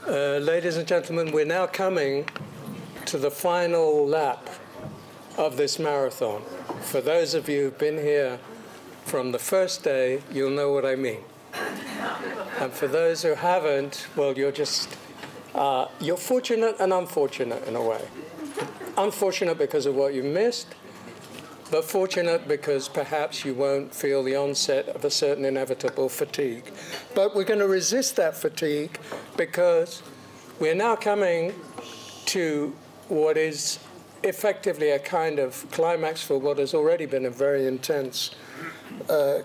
Ladies and gentlemen, we're now coming to the final lap of this marathon. For those of you who've been here from the first day, you'll know what I mean. And for those who haven't, well, you're fortunate and unfortunate in a way. Unfortunate because of what you missed, but fortunate because perhaps you won't feel the onset of a certain inevitable fatigue. But we're going to resist that fatigue because we're now coming to what is effectively a kind of climax for what has already been a very intense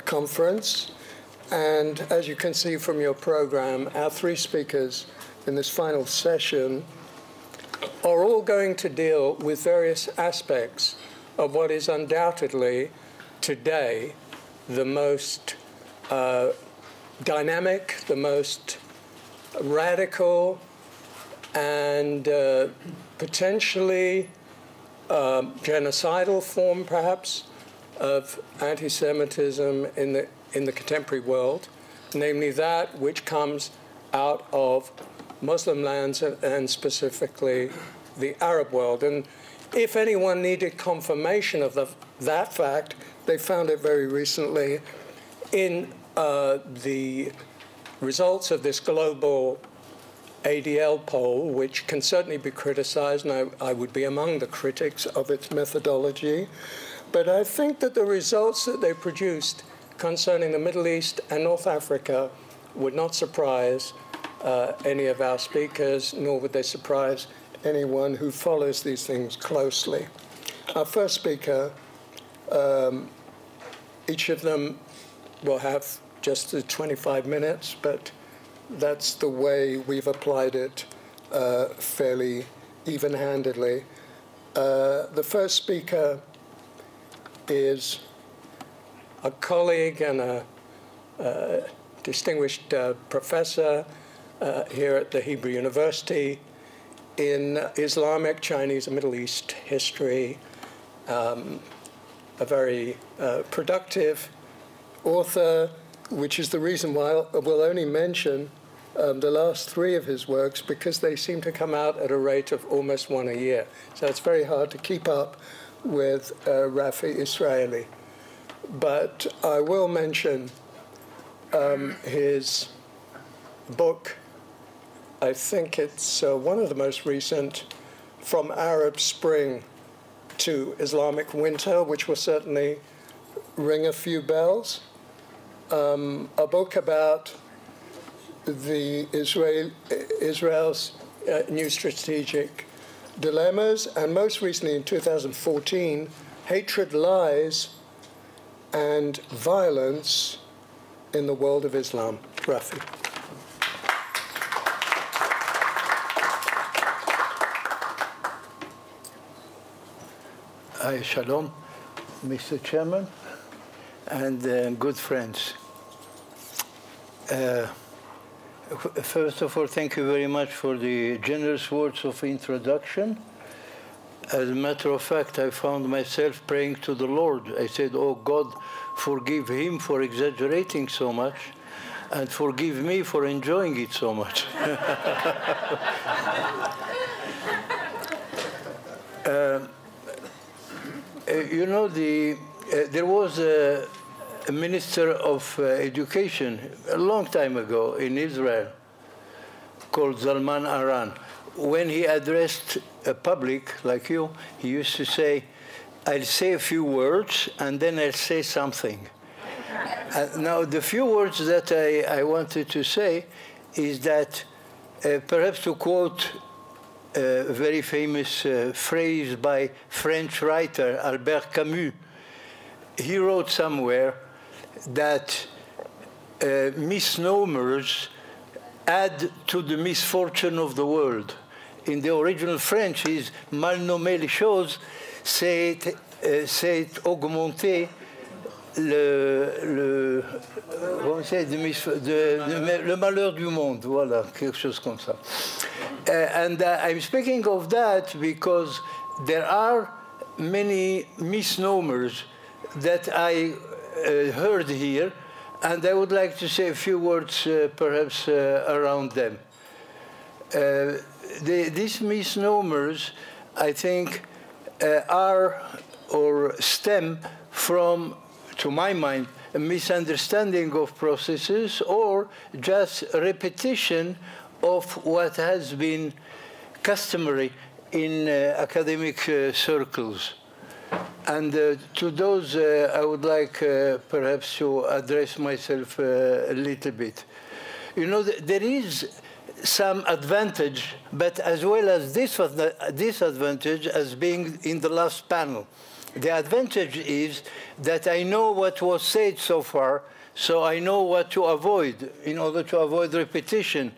conference. And as you can see from your program, our three speakers in this final session are all going to deal with various aspects of what is undoubtedly today the most dynamic, the most radical, and potentially genocidal form, perhaps, of anti-Semitism in the contemporary world, namely that which comes out of Muslim lands and specifically the Arab world. And if anyone needed confirmation of that fact, they found it very recently in the results of this global ADL poll, which can certainly be criticized, and I would be among the critics of its methodology. But I think that the results that they produced concerning the Middle East and North Africa would not surprise any of our speakers, nor would they surprise anyone who follows these things closely. Our first speaker, each of them will have just 25 minutes, but that's the way we've applied it fairly even-handedly. The first speaker is a colleague and a distinguished professor here at the Hebrew University in Islamic, Chinese, and Middle East history, a very productive author, which is the reason why we'll only mention the last three of his works, because they seem to come out at a rate of almost one a year. So it's very hard to keep up with Raphael Israeli. But I will mention his book. I think it's one of the most recent, From Arab Spring to Islamic Winter, which will certainly ring a few bells. A book about Israel's new strategic dilemmas, and most recently in 2014, Hatred, Lies, and Violence in the World of Islam. Rafi. Hi, Shalom, Mr. Chairman, and good friends. First of all, thank you very much for the generous words of introduction. As a matter of fact, I found myself praying to the Lord. I said, oh, God, forgive him for exaggerating so much, and forgive me for enjoying it so much. You know, there was a minister of education a long time ago in Israel called Zalman Aran. When he addressed a public like you, he used to say, I'll say a few words and then I'll say something. Now, the few words that I wanted to say is that perhaps to quote a very famous phrase by French writer Albert Camus, he wrote somewhere that misnomers add to the misfortune of the world. In the original French, is mal nommer les choses, c'est augmenter le malheur du monde, voilà, quelque chose comme ça. And I'm speaking of that because there are many misnomers that I heard here, and I would like to say a few words perhaps around them. these misnomers, I think, are or stem from, to my mind, a misunderstanding of processes or just repetition of what has been customary in academic circles. And to those, I would like perhaps to address myself a little bit. You know, there is some advantage, but as well as disadvantage as being in the last panel. The advantage is that I know what was said so far, so I know what to avoid in order to avoid repetition.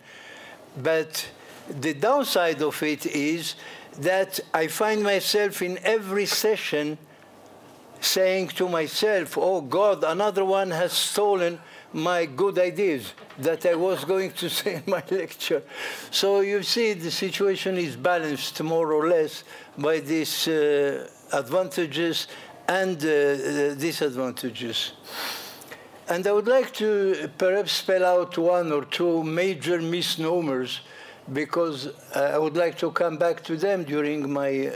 But the downside of it is that I find myself in every session saying to myself, oh God, another one has stolen my good ideas that I was going to say in my lecture. So you see, the situation is balanced more or less by these advantages and disadvantages. And I would like to perhaps spell out one or two major misnomers, because I would like to come back to them during my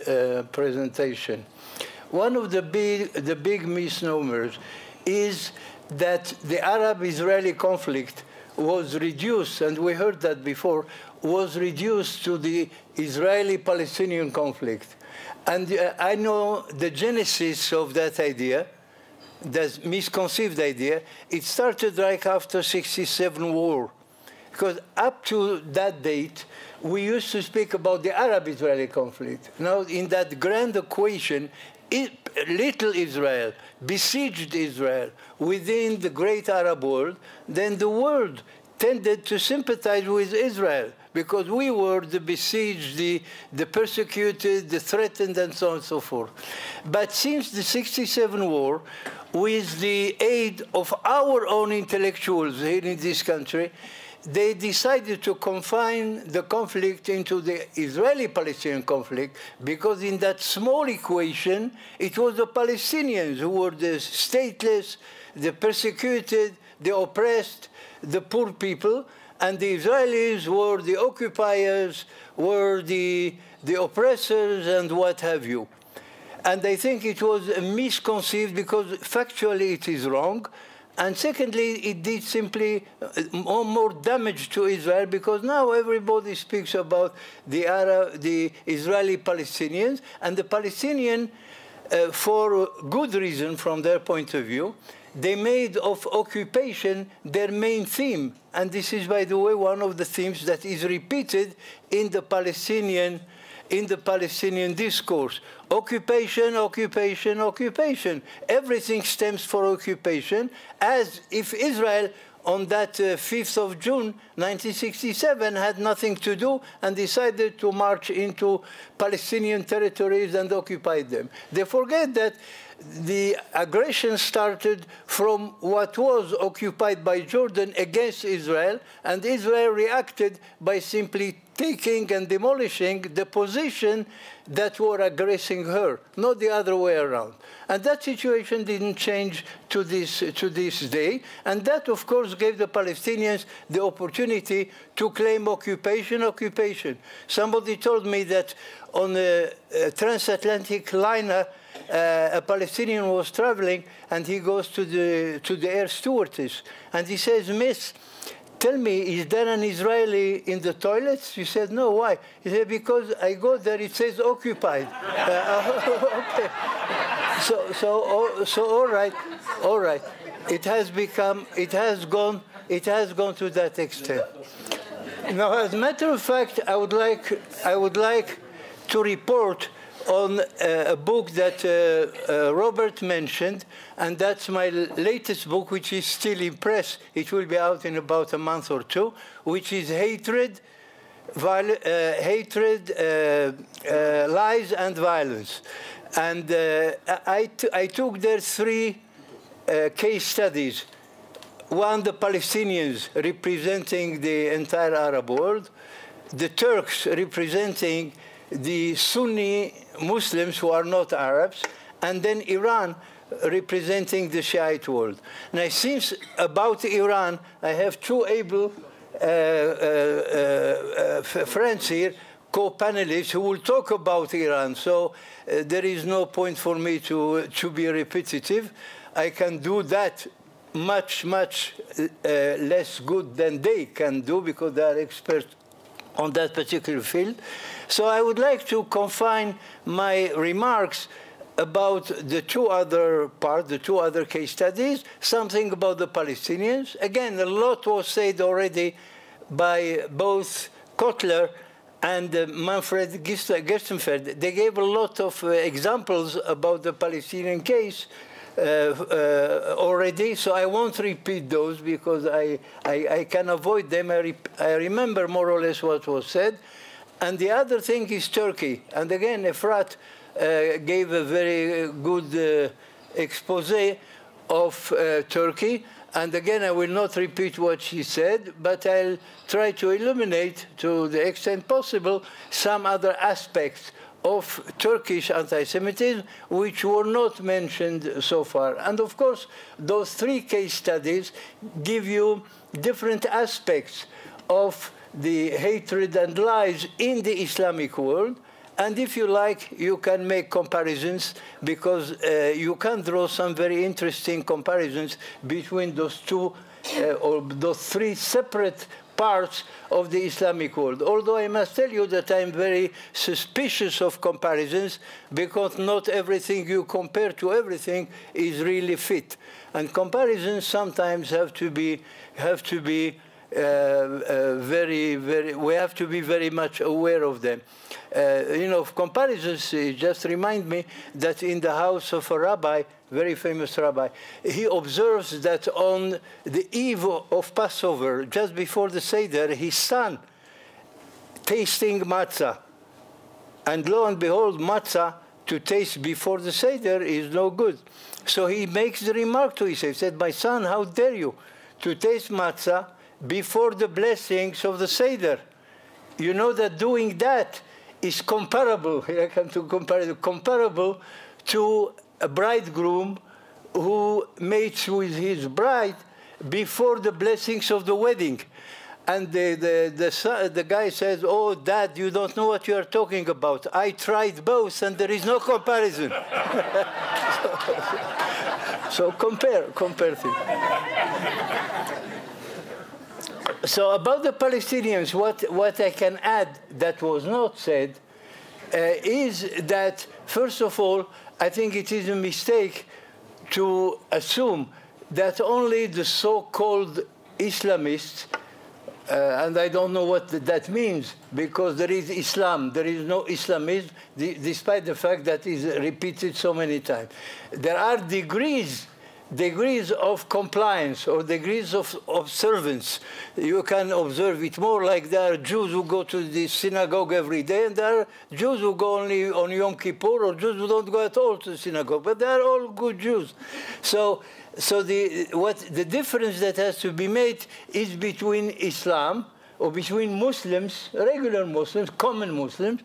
presentation. One of the big misnomers is that the Arab-Israeli conflict was reduced, and we heard that before, was reduced to the Israeli-Palestinian conflict. And I know the genesis of that idea, that misconceived idea. It started right after '67 war. Because up to that date, we used to speak about the Arab-Israeli conflict. Now, in that grand equation, little Israel besieged Israel within the great Arab world, then the world tended to sympathize with Israel because we were the besieged, the persecuted, the threatened, and so on and so forth. But since the '67 war, with the aid of our own intellectuals here in this country, they decided to confine the conflict into the Israeli-Palestinian conflict, because in that small equation, it was the Palestinians who were the stateless, the persecuted, the oppressed, the poor people, and the Israelis were the occupiers, were the oppressors, and what have you. And I think it was misconceived because factually it is wrong. And secondly, it did simply more damage to Israel, because now everybody speaks about the Israeli Palestinians, and the Palestinian, for good reason from their point of view, they made of occupation their main theme. And this is, by the way, one of the themes that is repeated in the Palestinian discourse. Occupation, occupation, occupation. Everything stems for occupation, as if Israel on that 5th of June, 1967, had nothing to do and decided to march into Palestinian territories and occupy them. They forget that the aggression started from what was occupied by Jordan against Israel, and Israel reacted by simply taking and demolishing the position that were aggressing her, not the other way around. And that situation didn't change to this day. And that, of course, gave the Palestinians the opportunity to claim occupation. Somebody told me that on a transatlantic liner, a Palestinian was traveling, and he goes to the air stewardess, and he says, "Miss, tell me, is there an Israeli in the toilets?" She said, "No, why?" He said, "Because I go there, it says occupied." Okay. So all right. It has gone to that extent. Now, as a matter of fact, I would like to report on a book that Robert mentioned, and that's my latest book, which is still in press. It will be out in about a month or two, which is Hatred, Lies, and Violence. And I took there 3 case studies. One, the Palestinians representing the entire Arab world, the Turks representing the Sunni Muslims who are not Arabs, and then Iran representing the Shiite world. Now, since about Iran, I have 2 able friends here, co-panelists, who will talk about Iran. So there is no point for me to be repetitive. I can do that much less good than they can do, because they are experts on that particular field. So I would like to confine my remarks about the two other parts, the two other case studies, something about the Palestinians. Again, a lot was said already by both Kotler and Manfred Gerstenfeld. They gave a lot of examples about the Palestinian case already, so I won't repeat those because I can avoid them. I remember more or less what was said. And the other thing is Turkey. And again, Efrat gave a very good expose of Turkey. And again, I will not repeat what she said, but I'll try to illuminate, to the extent possible, some other aspects of Turkish anti-Semitism which were not mentioned so far. And of course, those three case studies give you different aspects of the hatred and lies in the Islamic world. And if you like, you can make comparisons, because you can draw some very interesting comparisons between those two or those three separate parts of the Islamic world. Although I must tell you that I'm very suspicious of comparisons, because not everything you compare to everything is really fit. And comparisons sometimes we have to be very much aware of them. You know, comparisons just remind me that in the house of a rabbi, very famous rabbi, he observes that on the eve of Passover, just before the Seder, his son tasting matzah. And lo and behold, matzah to taste before the Seder is no good. So he makes the remark to himself, he said, "My son, how dare you to taste matzah before the blessings of the Seder? You know that doing that is comparable," I come to comparable to a bridegroom who mates with his bride before the blessings of the wedding. And the guy says, "Oh, Dad, you don't know what you are talking about. I tried both, and there is no comparison." So compare things. So about the Palestinians, what I can add that was not said is that, first of all, I think it is a mistake to assume that only the so-called Islamists, and I don't know what that means, because there is Islam, there is no Islamism, despite the fact that it is repeated so many times. There are degrees of compliance or degrees of observance. You can observe it more like there are Jews who go to the synagogue every day, and there are Jews who go only on Yom Kippur, or Jews who don't go at all to the synagogue, but they are all good Jews. So the difference that has to be made is between Islam, or between Muslims, regular Muslims, common Muslims,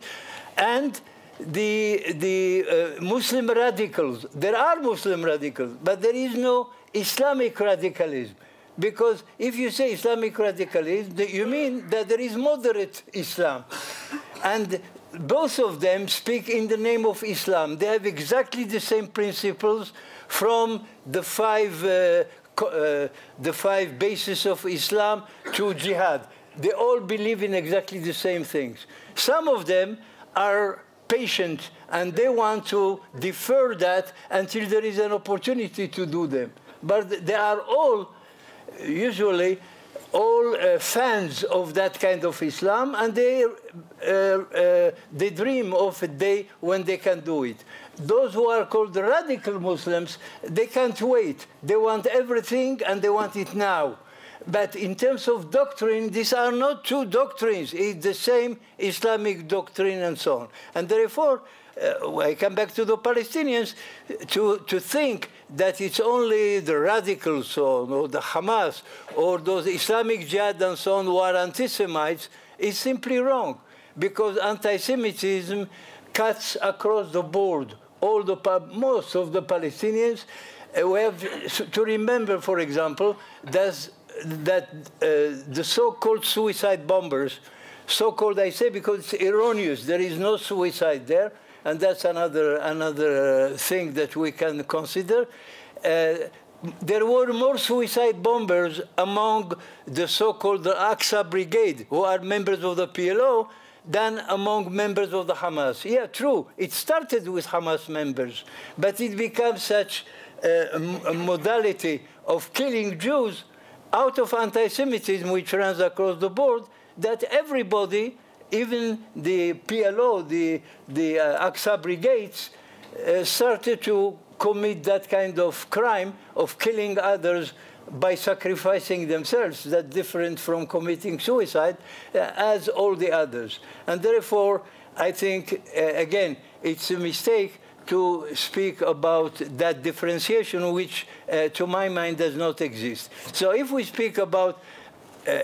and the Muslim radicals. There are Muslim radicals, but there is no Islamic radicalism. Because if you say Islamic radicalism, you mean that there is moderate Islam. And both of them speak in the name of Islam. They have exactly the same principles from the five bases of Islam to jihad. They all believe in exactly the same things. Some of them are patient, and they want to defer that until there is an opportunity to do them. But they are all, usually, all fans of that kind of Islam, and they dream of a day when they can do it. Those who are called the radical Muslims, they can't wait. They want everything, and they want it now. But in terms of doctrine, these are not two doctrines. It's the same Islamic doctrine and so on. And therefore, I come back to the Palestinians, to think that it's only the radicals or the Hamas or those Islamic Jihad and so on who are anti-Semites is simply wrong. Because anti-Semitism cuts across the board. Most of the Palestinians, we have to remember, for example, that the so-called suicide bombers, so-called I say because it's erroneous, there is no suicide there, and that's another thing that we can consider. There were more suicide bombers among the so-called Aqsa Brigade, who are members of the PLO, than among members of the Hamas. Yeah, true, it started with Hamas members, but it became such a modality of killing Jews out of anti-Semitism, which runs across the board, that everybody, even the PLO, the Aqsa Brigades, started to commit that kind of crime of killing others by sacrificing themselves. That's different from committing suicide, as all the others. And therefore, I think, again, it's a mistake to speak about that differentiation, which, to my mind, does not exist. So if we speak about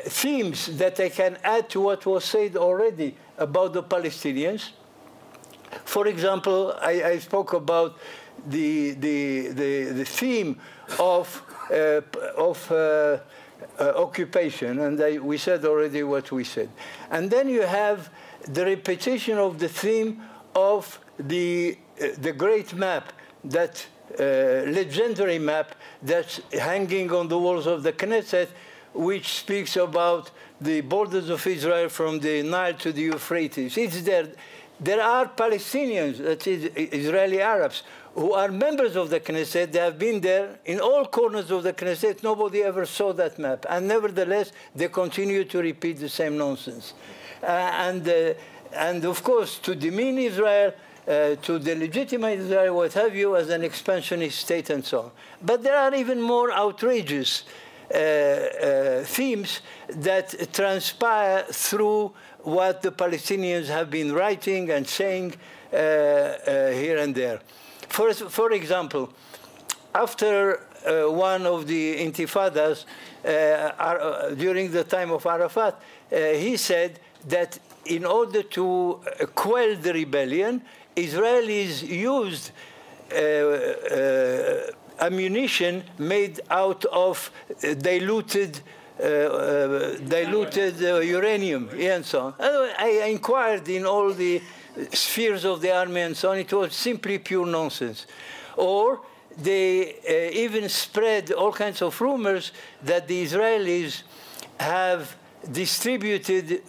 themes that I can add to what was said already about the Palestinians, for example, I spoke about the theme of occupation, and we said already what we said. And then you have the repetition of the theme of the great map, that legendary map that's hanging on the walls of the Knesset, which speaks about the borders of Israel from the Nile to the Euphrates. It's there. There are Palestinians, that is, Israeli Arabs, who are members of the Knesset. They have been there in all corners of the Knesset. Nobody ever saw that map. And nevertheless, they continue to repeat the same nonsense. And of course, to demean Israel, to delegitimize Israel, what have you, as an expansionist state and so on. But there are even more outrageous themes that transpire through what the Palestinians have been writing and saying here and there. For example, after one of the intifadas during the time of Arafat, he said that in order to quell the rebellion, Israelis used ammunition made out of diluted uranium and so on. I inquired in all the spheres of the army and so on. It was simply pure nonsense. Or they even spread all kinds of rumors that the Israelis have distributed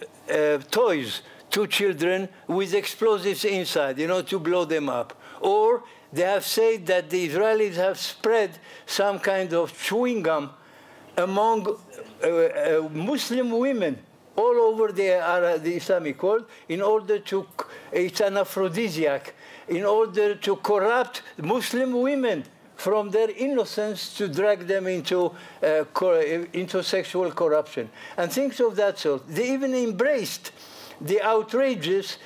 toys to children with explosives inside, you know, to blow them up. Or they have said that the Israelis have spread some kind of chewing gum among Muslim women all over the Islamic world in order to, it's an aphrodisiac, in order to corrupt Muslim women from their innocence to drag them into sexual corruption. And things of that sort. They even embraced the outrageous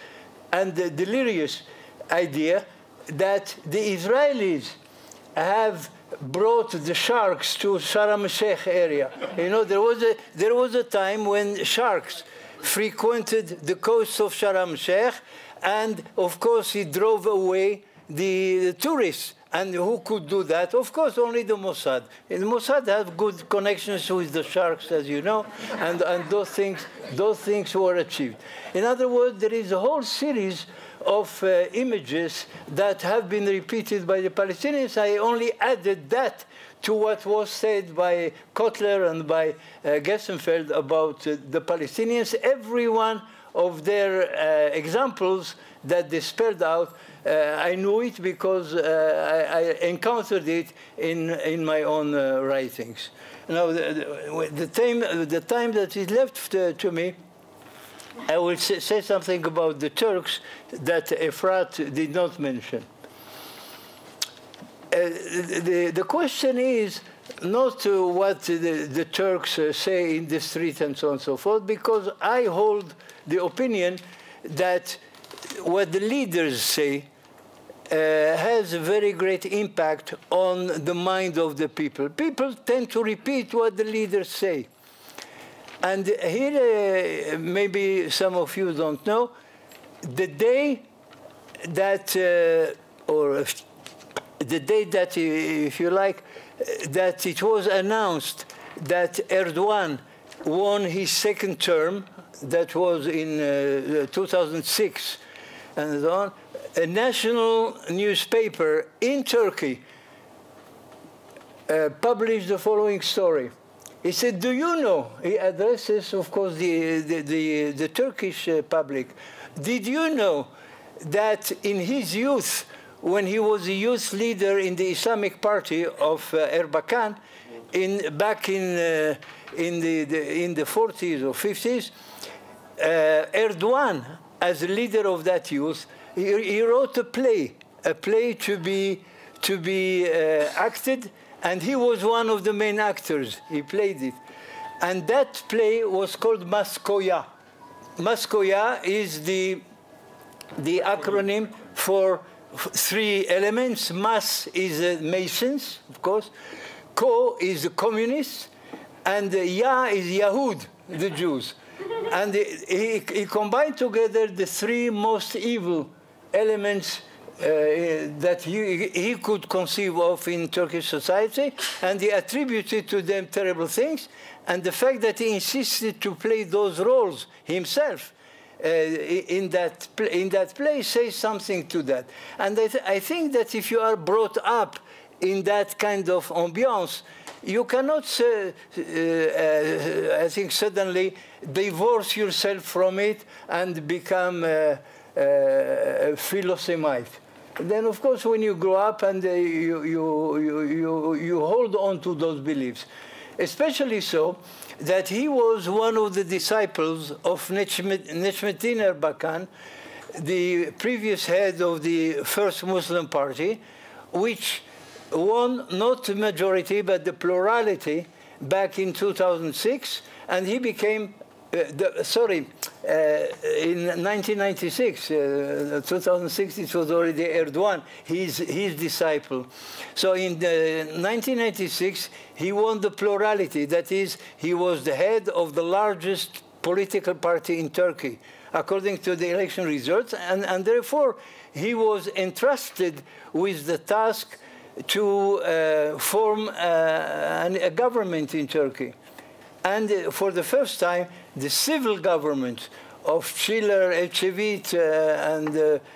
and the delirious idea that the Israelis have brought the sharks to Sharm el-Sheikh area. You know, there was a time when sharks frequented the coast of Sharm el-Sheikh, and of course it drove away the tourists. And who could do that? Of course, only the Mossad. And the Mossad has good connections with the sharks, as you know, and those things were achieved. In other words, there is a whole series of images that have been repeated by the Palestinians. I only added that to what was said by Kotler and by Gessenfeld about the Palestinians. Every one of their examples that they spelled out, I knew it because I encountered it in my own writings. Now, the time that is left to me, I will say something about the Turks that Efrat did not mention. The question is not what the Turks say in the street and so on and so forth, because I hold the opinion that what the leaders say has a very great impact on the mind of the people. People tend to repeat what the leaders say. And here, maybe some of you don't know, the day that, if you like, that it was announced that Erdogan won his second term, that was in 2006, and so on, a national newspaper in Turkey published the following story. He said, do you know, he addresses, of course, the Turkish public, did you know that in his youth, when he was a youth leader in the Islamic Party of Erbakan, back in the 40s or 50s, Erdogan, as a leader of that youth, he wrote a play to be acted, and he was one of the main actors. He played it. And that play was called Maskoya. Maskoya is the acronym for three elements. Mas is Masons, of course. Ko is the communists. And Ya is Yahud, the Jews. And he combined together the three most evil elements that he could conceive of in Turkish society, and he attributed to them terrible things. And the fact that he insisted to play those roles himself in that play says something to that. And I think that if you are brought up in that kind of ambiance, you cannot, I think, suddenly divorce yourself from it and become a Philosemite. Then, of course, when you grow up and you hold on to those beliefs, especially so that he was one of the disciples of Necmettin Erbakan, the previous head of the first Muslim party, which won not the majority but the plurality back in 2006, and he became in 1996, 2006, it was already Erdogan, his disciple. So in 1996, he won the plurality. That is, he was the head of the largest political party in Turkey, according to the election results, and therefore he was entrusted with the task to form a government in Turkey. And for the first time, the civil government of Schiller, Ecevit,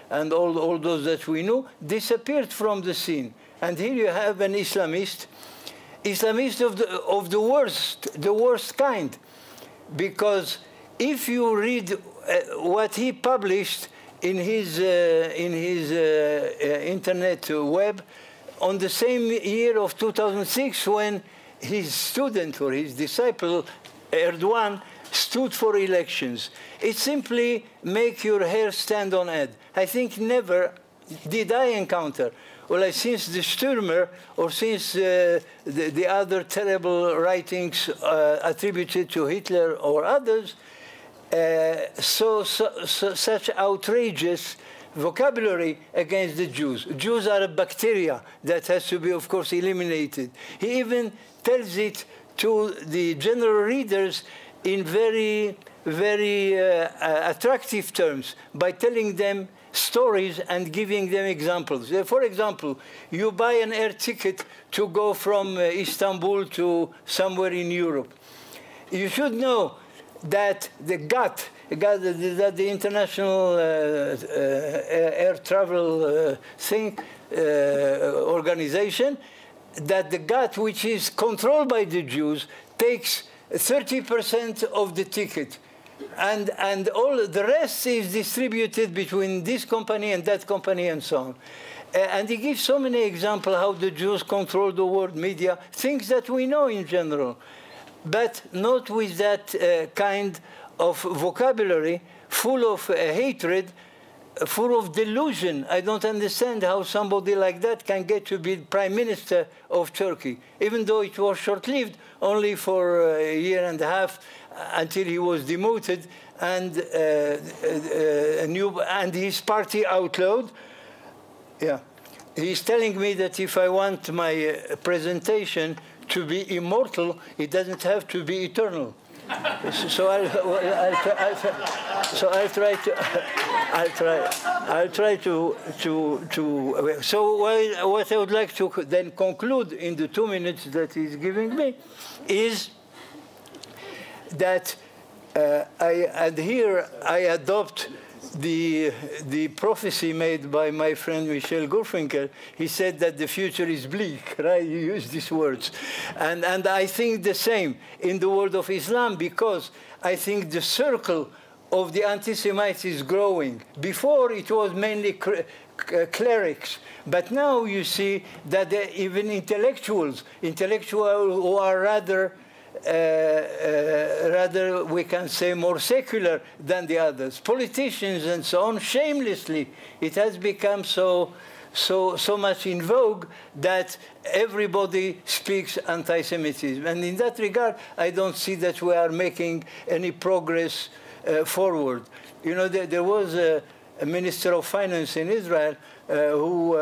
and all those that we knew disappeared from the scene. And here you have an Islamist of the worst kind, because if you read what he published in his internet web on the same year of 2006, when his student or his disciple, Erdogan, stood for elections, it simply makes your hair stand on end. I think never did I encounter, well, since the Stürmer or since the other terrible writings attributed to Hitler or others, such outrageous vocabulary against the Jews. Jews are a bacteria that has to be, of course, eliminated. He even tells it to the general readers in very, very attractive terms by telling them stories and giving them examples. For example, you buy an air ticket to go from Istanbul to somewhere in Europe. You should know that the GATT, the International Air Travel organization, that the GATT, which is controlled by the Jews, takes 30% of the ticket. And all the rest is distributed between this company and that company and so on. And he gives so many examples how the Jews control the world media, things that we know in general, but not with that kind of vocabulary full of hatred, full of delusion. I don't understand how somebody like that can get to be Prime Minister of Turkey, even though it was short-lived, only for a year and a half, until he was demoted and his party outlawed. Yeah, he's telling me that if I want my presentation to be immortal, it doesn't have to be eternal. I'll try to. So what I would like to then conclude in the 2 minutes that he's giving me is that I adopt the prophecy made by my friend Michel Gurfinkel. He said that the future is bleak, right? He used these words. And I think the same in the world of Islam, because I think the circle of the anti-Semites is growing. Before, it was mainly clerics. But now you see that even intellectuals who are rather we can say more secular than the others, politicians and so on, shamelessly, it has become so much in vogue that everybody speaks anti-Semitism. And in that regard, I don't see that we are making any progress forward. You know, there was a minister of finance in Israel who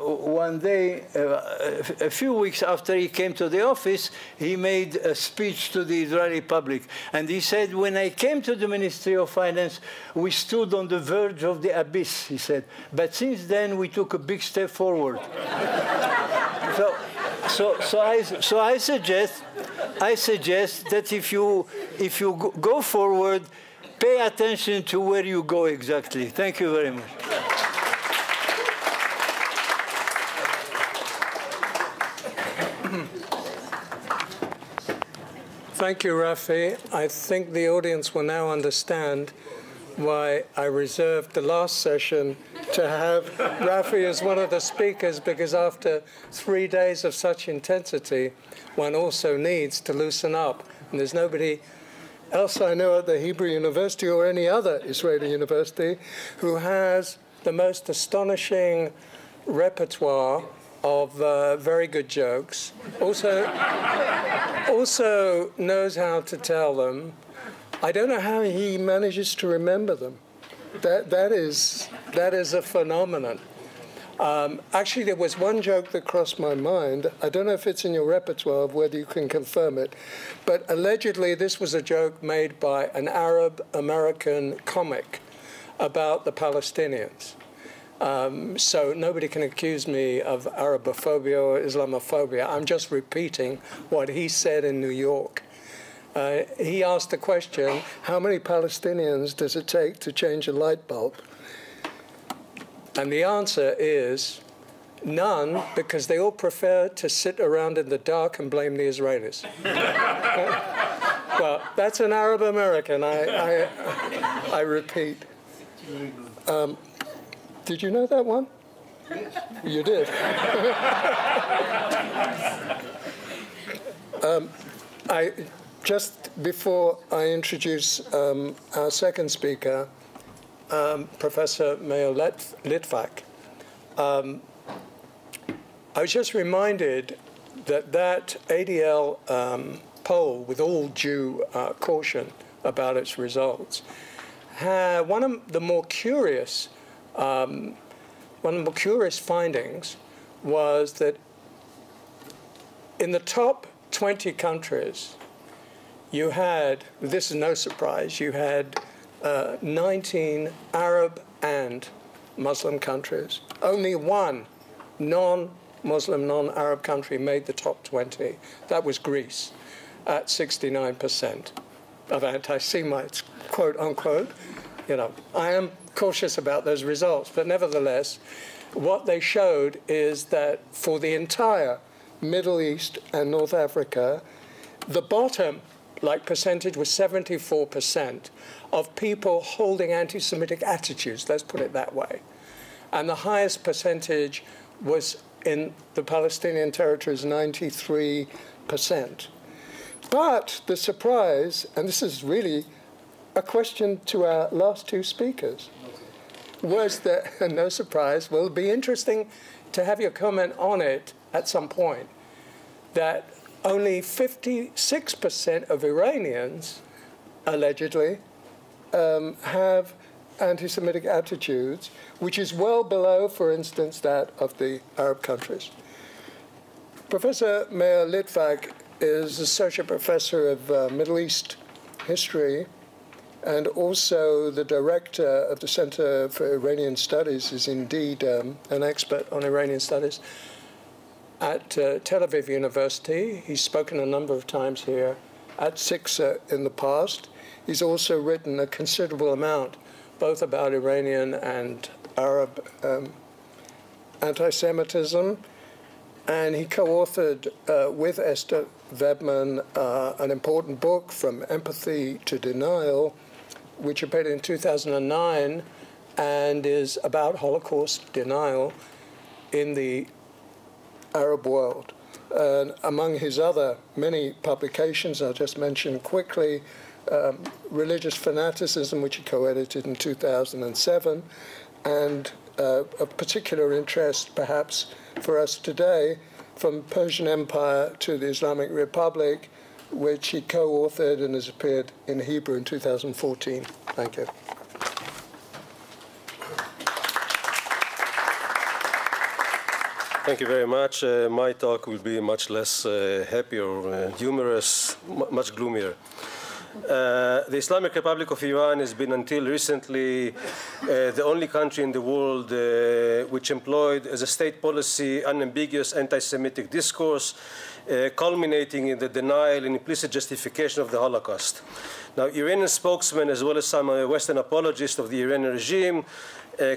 one day, a few weeks after he came to the office, he made a speech to the Israeli public. And he said, when I came to the Ministry of Finance, we stood on the verge of the abyss, he said. But since then, we took a big step forward. So I suggest that if you go forward, pay attention to where you go exactly. Thank you very much. Thank you, Rafi. I think the audience will now understand why I reserved the last session to have Rafi as one of the speakers, because after 3 days of such intensity, one also needs to loosen up. And there's nobody else I know at the Hebrew University or any other Israeli university who has the most astonishing repertoire of very good jokes, also knows how to tell them. I don't know how he manages to remember them. That is a phenomenon. Actually, there was one joke that crossed my mind. I don't know if it's in your repertoire, whether you can confirm it, but allegedly this was a joke made by an Arab-American comic about the Palestinians. So nobody can accuse me of Arabophobia or Islamophobia. I'm just repeating what he said in New York. He asked the question, how many Palestinians does it take to change a light bulb? And the answer is none, because they all prefer to sit around in the dark and blame the Israelis. Well, that's an Arab American, I repeat. Did you know that one? Yes. You did? Just before I introduce our second speaker, Professor Meir Litvak, I was just reminded that ADL poll, with all due caution about its results, had one of the more curious findings was that in the top 20 countries, you had, this is no surprise, you had 19 Arab and Muslim countries. Only one non-Muslim, non-Arab country made the top 20. That was Greece, at 69% of anti-Semites, quote unquote. You know, I am cautious about those results, but nevertheless, what they showed is that for the entire Middle East and North Africa, the bottom percentage was 74% of people holding anti-Semitic attitudes, let's put it that way. And the highest percentage was in the Palestinian territories, 93%. But the surprise, and this is really a question to our last two speakers, was that, no surprise, well, it'll be interesting to have your comment on it at some point, that only 56% of Iranians, allegedly, have anti-Semitic attitudes, which is well below, for instance, that of the Arab countries. Professor Meir Litvak is associate professor of Middle East history, and also the director of the Center for Iranian Studies is indeed an expert on Iranian studies at Tel Aviv University. He's spoken a number of times here at Siksa in the past. He's also written a considerable amount, both about Iranian and Arab anti-Semitism, and he co-authored with Esther Webman an important book, From Empathy to Denial, which appeared in 2009 and is about Holocaust denial in the Arab world. And among his other many publications, I'll just mention quickly, Religious Fanaticism, which he co-edited in 2007, and of particular interest, perhaps, for us today, From Persian Empire to the Islamic Republic, which he co-authored and has appeared in Hebrew in 2014. Thank you. Thank you very much. My talk will be much less happy or humorous, much gloomier. The Islamic Republic of Iran has been until recently the only country in the world which employed as a state policy unambiguous anti-Semitic discourse, culminating in the denial and implicit justification of the Holocaust. Now, Iranian spokesmen, as well as some Western apologists of the Iranian regime,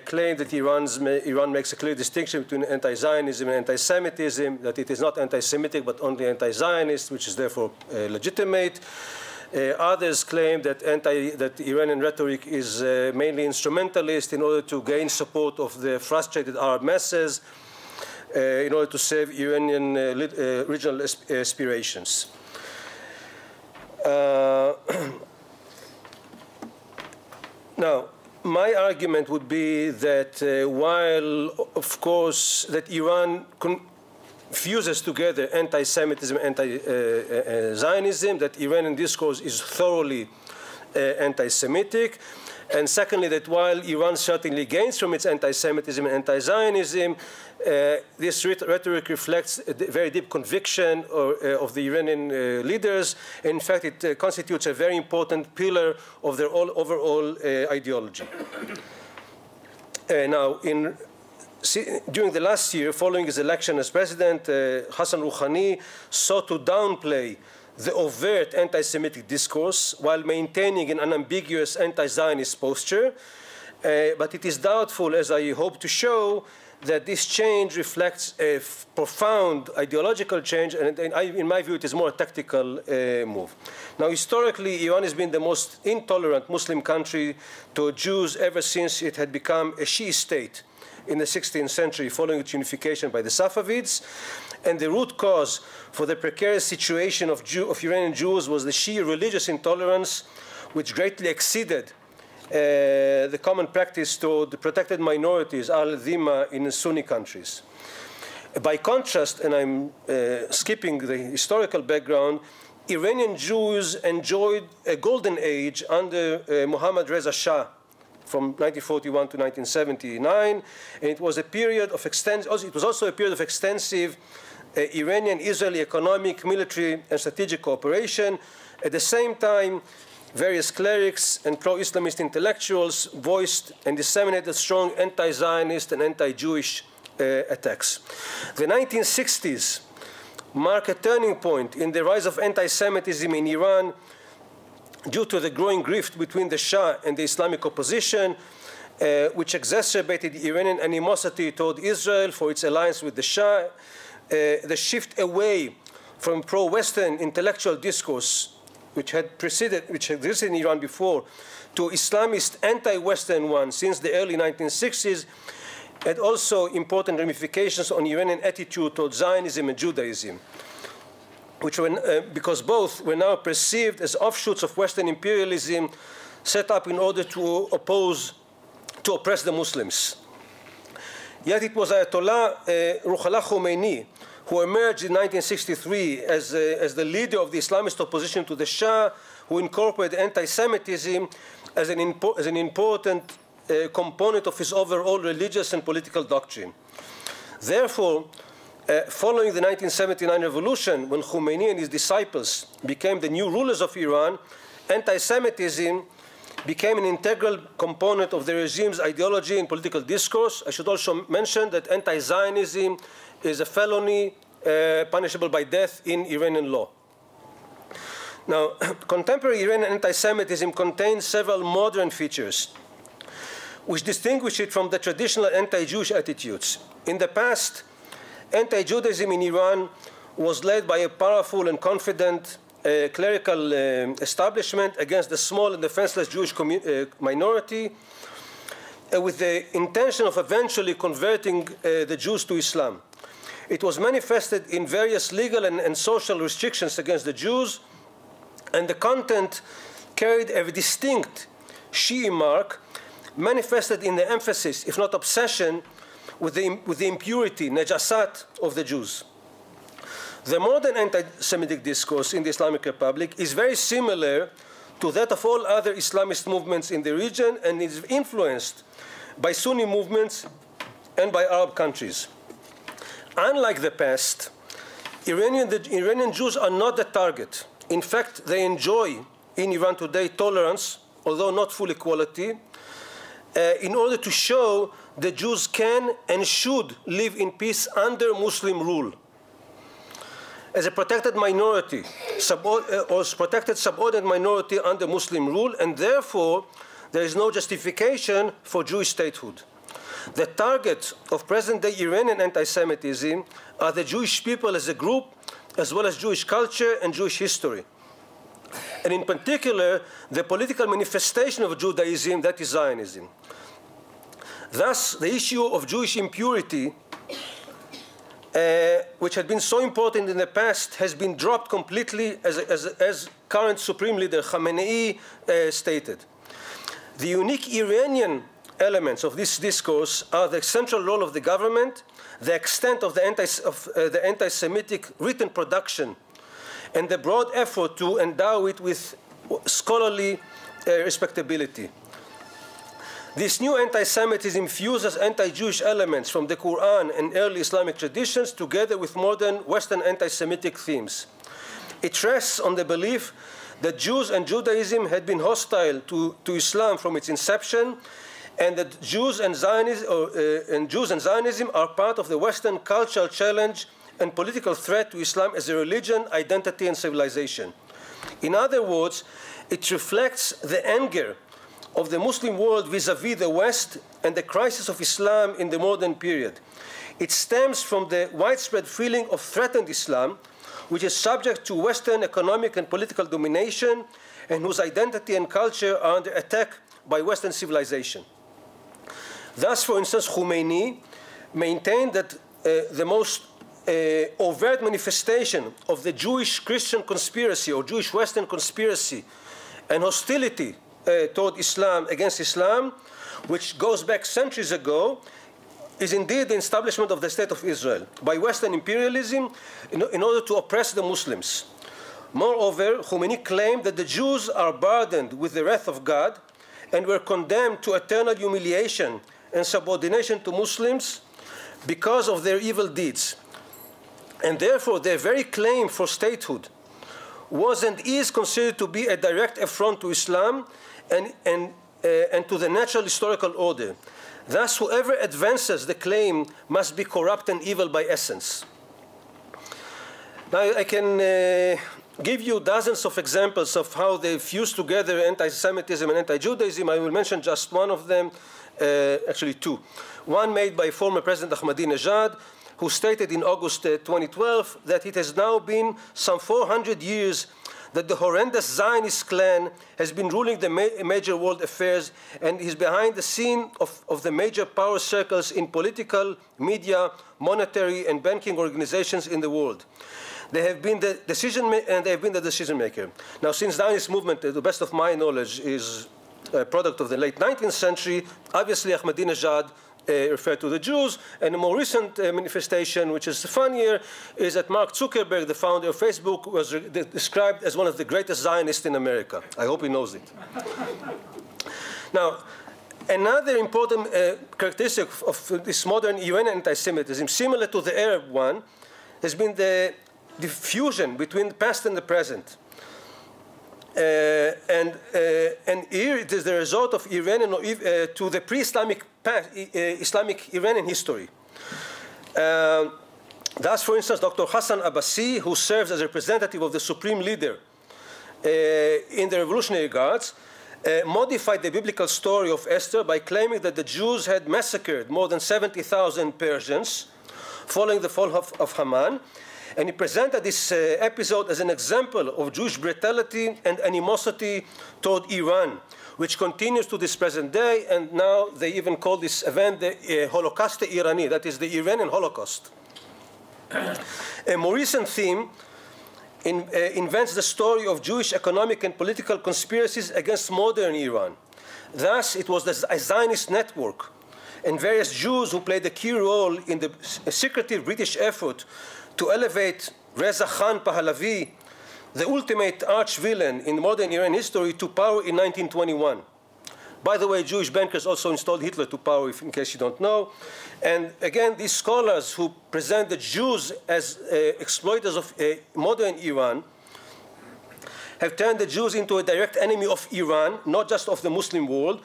claim that Iran makes a clear distinction between anti-Zionism and anti-Semitism, that it is not anti-Semitic but only anti-Zionist, which is therefore legitimate. Others claim that Iranian rhetoric is mainly instrumentalist in order to gain support of the frustrated Arab masses in order to save Iranian regional aspirations. Now, my argument would be that while, of course, that Iran fuses together anti-Semitism and anti-Zionism, that Iranian discourse is thoroughly anti-Semitic, and secondly, that while Iran certainly gains from its anti-Semitism and anti-Zionism, this rhetoric reflects a very deep conviction of the Iranian leaders. In fact, it constitutes a very important pillar of their overall ideology. Now, during the last year, following his election as president, Hassan Rouhani sought to downplay the overt anti-Semitic discourse while maintaining an unambiguous anti-Zionist posture. But it is doubtful, as I hope to show, that this change reflects a profound ideological change, and in my view, it is more a tactical move. Now, historically, Iran has been the most intolerant Muslim country to Jews ever since it had become a Shi'i state in the 16th century, following its unification by the Safavids. And the root cause for the precarious situation of Iranian Jews was the Shi'i religious intolerance, which greatly exceeded the common practice toward the protected minorities, al-Dhimma, in Sunni countries. By contrast, and I'm skipping the historical background, Iranian Jews enjoyed a golden age under Mohammad Reza Shah from 1941 to 1979, and it was a period of it was also a period of extensive Iranian-Israeli economic, military, and strategic cooperation. At the same time, various clerics and pro-Islamist intellectuals voiced and disseminated strong anti-Zionist and anti-Jewish attacks. The 1960s mark a turning point in the rise of anti-Semitism in Iran due to the growing rift between the Shah and the Islamic opposition, which exacerbated Iranian animosity toward Israel for its alliance with the Shah. The shift away from pro-Western intellectual discourse, which had existed in Iran before, to Islamist anti-Western one since the early 1960s, had also important ramifications on Iranian attitude toward Zionism and Judaism, which were, because both were now perceived as offshoots of Western imperialism set up in order to oppress the Muslims. Yet it was Ayatollah Ruhollah Khomeini who emerged in 1963 as the leader of the Islamist opposition to the Shah, who incorporated anti-Semitism as an important component of his overall religious and political doctrine. Therefore, following the 1979 revolution, when Khomeini and his disciples became the new rulers of Iran, anti-Semitism became an integral component of the regime's ideology and political discourse. I should also mention that anti-Zionism is a felony punishable by death in Iranian law. Now, contemporary Iranian anti-Semitism contains several modern features which distinguish it from the traditional anti-Jewish attitudes. In the past, anti-Judaism in Iran was led by a powerful and confident clerical establishment against the small and defenseless Jewish minority, with the intention of eventually converting the Jews to Islam. It was manifested in various legal and social restrictions against the Jews, and the content carried a distinct Shi'i mark, manifested in the emphasis, if not obsession, with the impurity, najasat, of the Jews. The modern anti-Semitic discourse in the Islamic Republic is very similar to that of all other Islamist movements in the region and is influenced by Sunni movements and by Arab countries. Unlike the past, Iranian Jews are not the target. In fact, they enjoy in Iran today tolerance, although not full equality, in order to show that Jews can and should live in peace under Muslim rule, as a protected minority, or protected subordinate minority under Muslim rule, and therefore there is no justification for Jewish statehood. The target of present-day Iranian anti-Semitism are the Jewish people as a group, as well as Jewish culture and Jewish history, and in particular, the political manifestation of Judaism, that is Zionism. Thus, the issue of Jewish impurity, which had been so important in the past, has been dropped completely, as current Supreme Leader Khamenei stated. The unique Iranian elements of this discourse are the central role of the government, the extent of the anti-Semitic written production, and the broad effort to endow it with scholarly respectability. This new anti-Semitism fuses anti-Jewish elements from the Quran and early Islamic traditions together with modern Western anti-Semitic themes. It rests on the belief that Jews and Judaism had been hostile to Islam from its inception, and that Jews and Zionism are part of the Western cultural challenge and political threat to Islam as a religion, identity, and civilization. In other words, it reflects the anger of the Muslim world vis-à-vis the West and the crisis of Islam in the modern period. It stems from the widespread feeling of threatened Islam, which is subject to Western economic and political domination, and whose identity and culture are under attack by Western civilization. Thus, for instance, Khomeini maintained that the most overt manifestation of the Jewish-Christian conspiracy or Jewish-Western conspiracy and hostility toward Islam, against Islam, which goes back centuries ago, is indeed the establishment of the State of Israel by Western imperialism in order to oppress the Muslims. Moreover, Khomeini claimed that the Jews are burdened with the wrath of God and were condemned to eternal humiliation and subordination to Muslims because of their evil deeds. And therefore, their very claim for statehood was and is considered to be a direct affront to Islam and to the natural historical order. Thus, whoever advances the claim must be corrupt and evil by essence. Now, I can give you dozens of examples of how they fuse together anti-Semitism and anti-Judaism. I will mention just one of them, actually two. One made by former President Ahmadinejad, who stated in August 2012 that it has now been some 400 years that the horrendous Zionist clan has been ruling the major world affairs and is behind the scene of the major power circles in political, media, monetary, and banking organizations in the world. They have been the decision maker. Now, since Zionist movement, to the best of my knowledge, is a product of the late 19th century, obviously Ahmadinejad referred to the Jews, and a more recent manifestation, which is funnier, is that Mark Zuckerberg, the founder of Facebook, was described as one of the greatest Zionists in America. I hope he knows it. Now, another important characteristic of this modern Iranian anti-Semitism, similar to the Arab one, has been the fusion between the past and the present. And here it is the result of Iranian to the pre-Islamic Islamic Iranian history. Thus, for instance, Dr. Hassan Abbasi, who serves as representative of the supreme leader in the Revolutionary Guards, modified the biblical story of Esther by claiming that the Jews had massacred more than 70,000 Persians following the fall of Haman. And he presented this episode as an example of Jewish brutality and animosity toward Iran, which continues to this present day. And now they even call this event the Holocaust Irani, that is the Iranian Holocaust. A more recent theme invents the story of Jewish economic and political conspiracies against modern Iran. Thus, it was the Zionist network and various Jews who played a key role in the secretive British effort to elevate Reza Khan Pahlavi, the ultimate arch-villain in modern Iran history, to power in 1921. By the way, Jewish bankers also installed Hitler to power, in case you don't know. And again, these scholars who present the Jews as exploiters of modern Iran have turned the Jews into a direct enemy of Iran, not just of the Muslim world,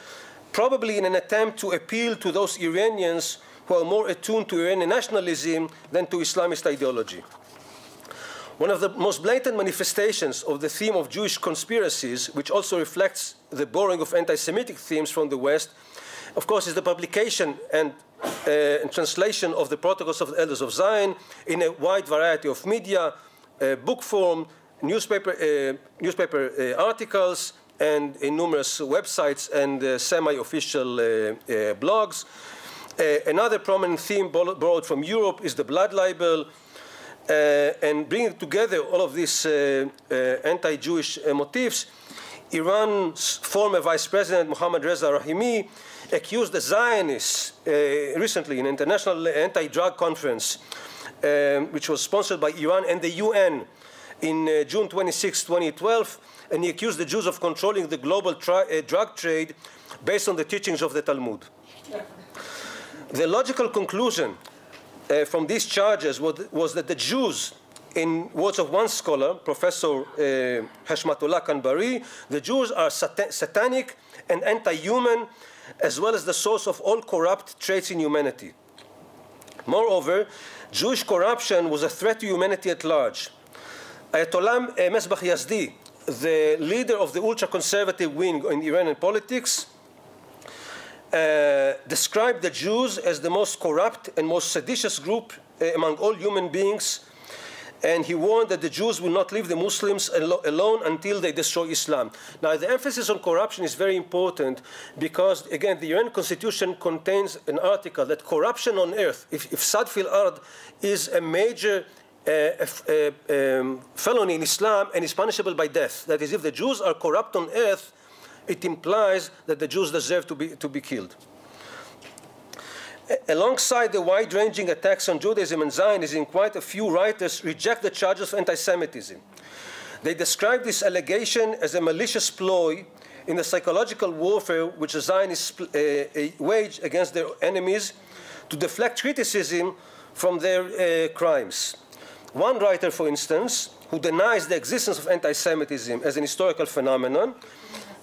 probably in an attempt to appeal to those Iranians who are more attuned to Iranian nationalism than to Islamist ideology. One of the most blatant manifestations of the theme of Jewish conspiracies, which also reflects the borrowing of anti-Semitic themes from the West, of course, is the publication and translation of the Protocols of the Elders of Zion in a wide variety of media, book form, newspaper articles, and in numerous websites and semi-official blogs. Another prominent theme borrowed from Europe is the blood libel, and bringing together all of these anti-Jewish motifs. Iran's former Vice President Mohammad Reza Rahimi accused the Zionists recently in an international anti-drug conference, which was sponsored by Iran and the UN in June 26, 2012, and he accused the Jews of controlling the global drug trade based on the teachings of the Talmud. The logical conclusion from these charges was that the Jews, in words of one scholar, Professor Heshmatullah Kanbari, the Jews are satanic and anti-human, as well as the source of all corrupt traits in humanity. Moreover, Jewish corruption was a threat to humanity at large. Ayatollah Mesbah Yazdi, the leader of the ultra-conservative wing in Iranian politics, described the Jews as the most corrupt and most seditious group among all human beings, and he warned that the Jews will not leave the Muslims alone until they destroy Islam. Now, the emphasis on corruption is very important because, again, the Iranian constitution contains an article that corruption on earth, if sad fil ard, is a major felony in Islam and is punishable by death. That is, if the Jews are corrupt on earth, it implies that the Jews deserve to be killed. Alongside the wide-ranging attacks on Judaism and Zionism, quite a few writers reject the charges of anti-Semitism. They describe this allegation as a malicious ploy in the psychological warfare which the Zionists wage against their enemies to deflect criticism from their crimes. One writer, for instance, who denies the existence of anti-Semitism as an historical phenomenon,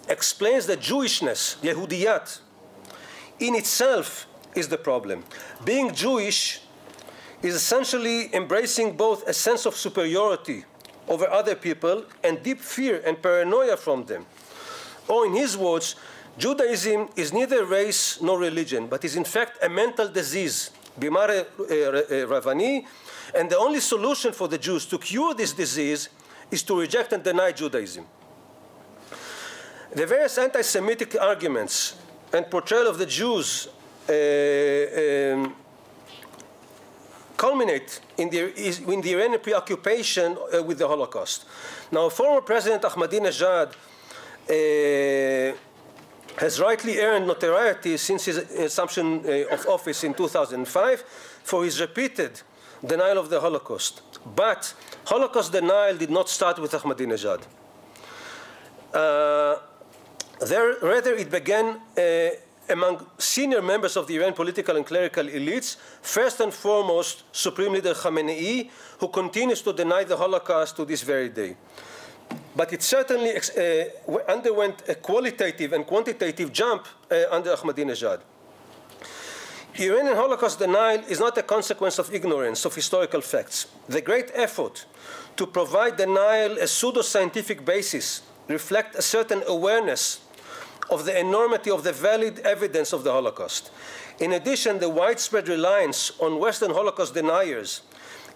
explains that Jewishness, Yehudiyat, in itself is the problem. Being Jewish is essentially embracing both a sense of superiority over other people and deep fear and paranoia from them. Or in his words, Judaism is neither race nor religion, but is in fact a mental disease, Bimare Ravani, and the only solution for the Jews to cure this disease is to reject and deny Judaism. The various anti-Semitic arguments and portrayal of the Jews culminate in the Iranian preoccupation with the Holocaust. Now, former President Ahmadinejad has rightly earned notoriety since his assumption of office in 2005 for his repeated denial of the Holocaust. But Holocaust denial did not start with Ahmadinejad. Rather, it began among senior members of the Iran political and clerical elites, first and foremost Supreme Leader Khamenei, who continues to deny the Holocaust to this very day. but it certainly underwent a qualitative and quantitative jump under Ahmadinejad. Iranian Holocaust denial is not a consequence of ignorance of historical facts. The great effort to provide denial a pseudo-scientific basis reflects a certain awareness of the enormity of the valid evidence of the Holocaust. In addition, the widespread reliance on Western Holocaust deniers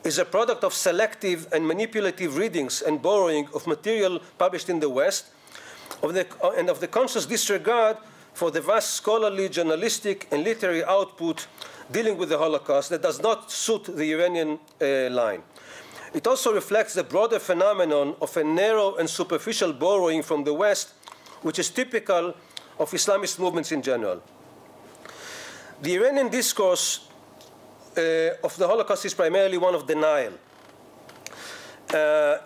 is a product of selective and manipulative readings and borrowing of material published in the West, and of the conscious disregard for the vast scholarly, journalistic, and literary output dealing with the Holocaust that does not suit the Iranian line. It also reflects the broader phenomenon of a narrow and superficial borrowing from the West, which is typical of Islamist movements in general. The Iranian discourse of the Holocaust is primarily one of denial.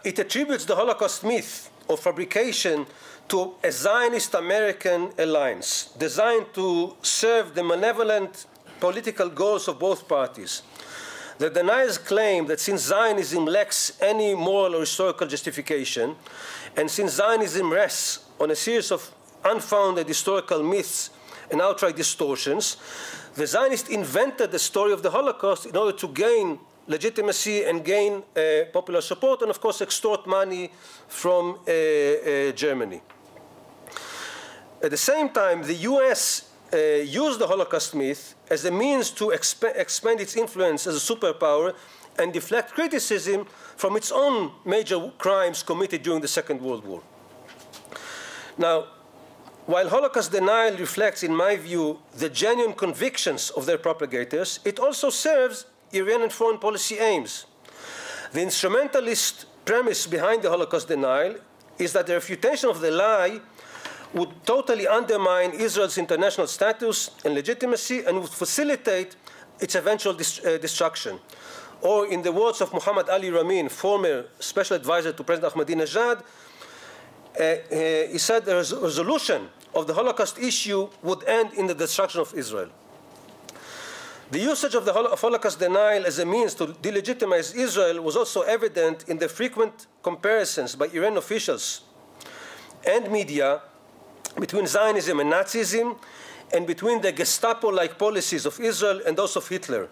It attributes the Holocaust myth of fabrication to a Zionist American alliance designed to serve the malevolent political goals of both parties. The deniers claim that since Zionism lacks any moral or historical justification, and since Zionism rests on a series of unfounded historical myths and outright distortions, the Zionists invented the story of the Holocaust in order to gain legitimacy and gain popular support, and of course extort money from Germany. At the same time, the US used the Holocaust myth as a means to expand its influence as a superpower and deflect criticism from its own major crimes committed during the Second World War. Now, while Holocaust denial reflects, in my view, the genuine convictions of their propagators, it also serves Iranian foreign policy aims. The instrumentalist premise behind the Holocaust denial is that the refutation of the lie would totally undermine Israel's international status and legitimacy and would facilitate its eventual destruction. Or in the words of Muhammad Ali Ramin, former special advisor to President Ahmadinejad, he said the resolution of the Holocaust issue would end in the destruction of Israel. The usage of the Holocaust denial as a means to delegitimize Israel was also evident in the frequent comparisons by Iranian officials and media between Zionism and Nazism, and between the Gestapo-like policies of Israel and those of Hitler.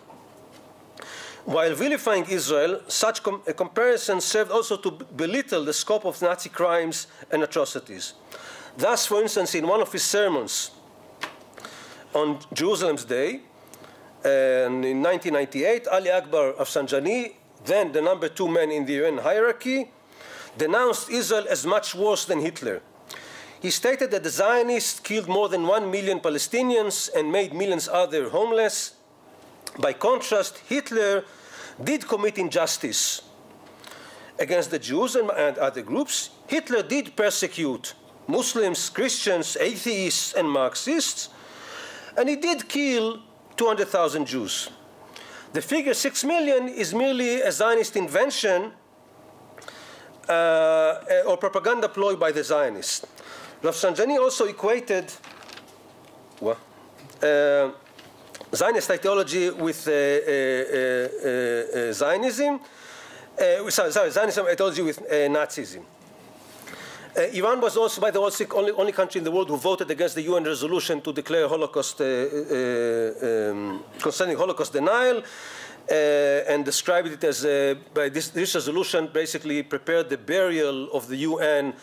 While vilifying Israel, such comparisons served also to belittle the scope of Nazi crimes and atrocities. Thus, for instance, in one of his sermons on Jerusalem's Day, in 1998, Ali Akbar Afsanjani, then the #2 man in the UN hierarchy, denounced Israel as much worse than Hitler. He stated that the Zionists killed more than 1 million Palestinians and made millions others homeless. By contrast, Hitler did commit injustice against the Jews and other groups. Hitler did persecute Muslims, Christians, atheists, and Marxists, and he did kill 200,000 Jews. The figure 6 million is merely a Zionist invention or propaganda ploy by the Zionists. Rafsanjani also equated Zionist ideology with Zionism. Zionism ideology with Nazism. Iran was also, by the way, the only country in the world who voted against the UN resolution to declare Holocaust concerning Holocaust denial, and described it as by this resolution basically prepared the burial of the UN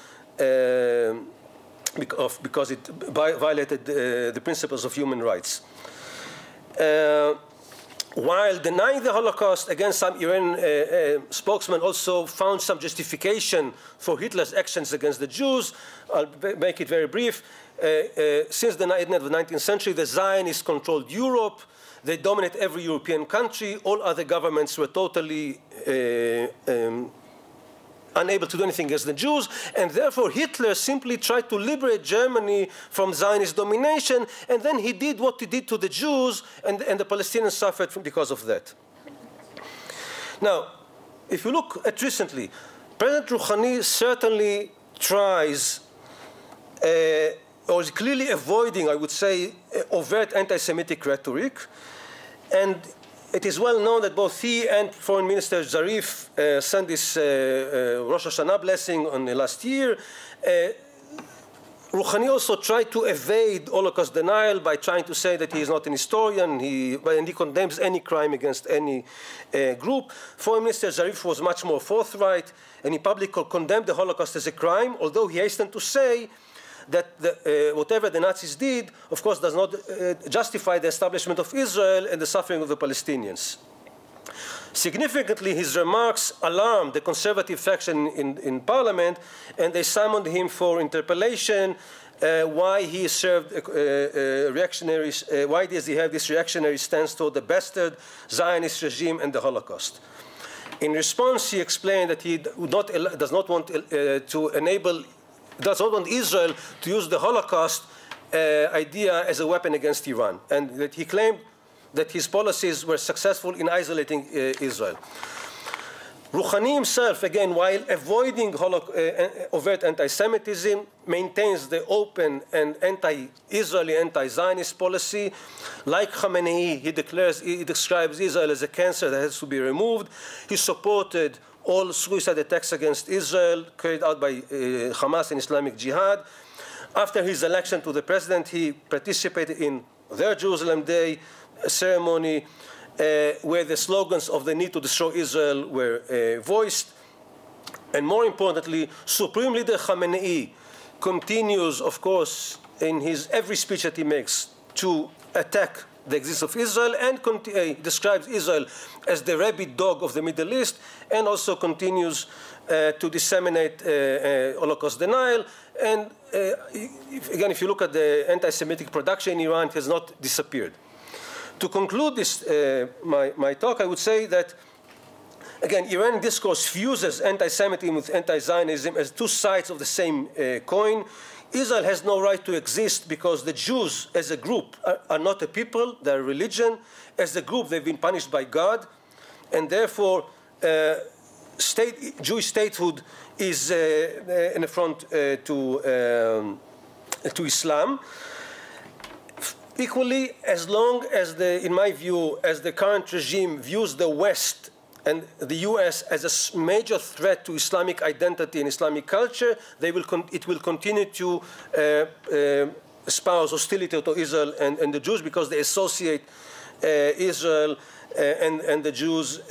because it violated the principles of human rights. While denying the Holocaust, again, some Iranian spokesmen also found some justification for Hitler's actions against the Jews. I'll make it very brief. Since the end of the 19th century, the Zionists controlled Europe. They dominate every European country. All other governments were totally unable to do anything against the Jews, and therefore Hitler simply tried to liberate Germany from Zionist domination, and then he did what he did to the Jews, and the Palestinians suffered because of that. Now, if you look at recently, President Rouhani certainly tries, or is clearly avoiding, I would say, overt anti-Semitic rhetoric, and it is well known that both he and Foreign Minister Zarif sent this Rosh Hashanah blessing on the last year. Rouhani also tried to evade Holocaust denial by trying to say that he is not an historian, and he condemns any crime against any group. Foreign Minister Zarif was much more forthright, and he publicly condemned the Holocaust as a crime, although he hastened to say that whatever the Nazis did, of course, does not justify the establishment of Israel and the suffering of the Palestinians. Significantly, his remarks alarmed the conservative faction in parliament, and they summoned him for interpellation. Why he served why does he have this reactionary stance toward the bastard Zionist regime and the Holocaust? In response, he explained that he does not want Israel to use the Holocaust idea as a weapon against Iran, and that he claimed that his policies were successful in isolating Israel. Rouhani himself, again, while avoiding overt anti-Semitism, maintains the open and anti-Israeli, anti-Zionist policy. Like Khamenei, he describes Israel as a cancer that has to be removed. He supported all suicide attacks against Israel carried out by Hamas and Islamic Jihad. After his election to the president, he participated in their Jerusalem Day ceremony, where the slogans of the need to destroy Israel were voiced. And more importantly, Supreme Leader Khamenei continues, of course, in his every speech that he makes, to attack the existence of Israel, and describes Israel as the rabid dog of the Middle East, and also continues to disseminate Holocaust denial. And again, if you look at the anti-Semitic production in Iran, it has not disappeared. To conclude this, my talk, I would say that, again, Iranian discourse fuses anti-Semitism with anti-Zionism as two sides of the same coin. Israel has no right to exist because the Jews as a group are not a people, they're a religion. As a group, they've been punished by God, and therefore Jewish statehood is an affront to Islam. Equally, as long as, in my view, as the current regime views the West and the US as a major threat to Islamic identity and Islamic culture, it will continue to espouse hostility to Israel and the Jews, because they associate Israel and the Jews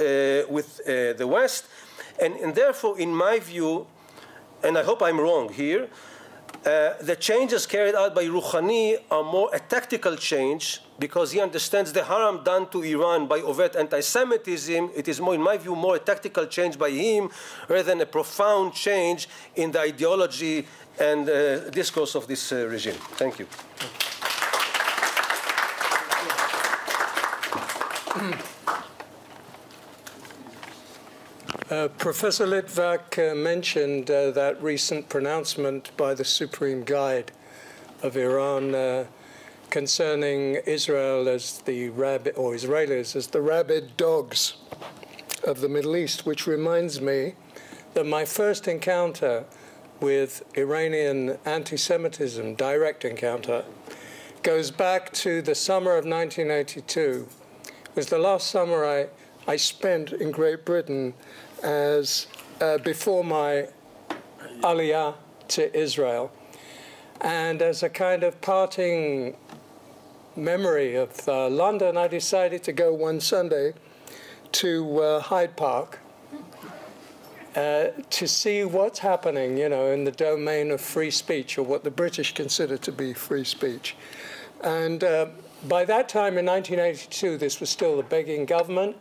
with the West. And therefore, in my view, and I hope I'm wrong here, the changes carried out by Rouhani are more a tactical change, because he understands the harm done to Iran by overt anti-Semitism. It is more, in my view, more a tactical change by him rather than a profound change in the ideology and discourse of this regime. Thank you. Professor Litvak mentioned that recent pronouncement by the Supreme Guide of Iran concerning Israel as the rabid, or Israelis as the rabid dogs of the Middle East, which reminds me that my first encounter with Iranian anti-Semitism, direct encounter, goes back to the summer of 1982. It was the last summer I spent in Great Britain as before my aliyah to Israel. And as a kind of parting memory of London, I decided to go one Sunday to Hyde Park to see what's happening, you know, in the domain of free speech, or what the British consider to be free speech. And by that time in 1982, this was still the begging government.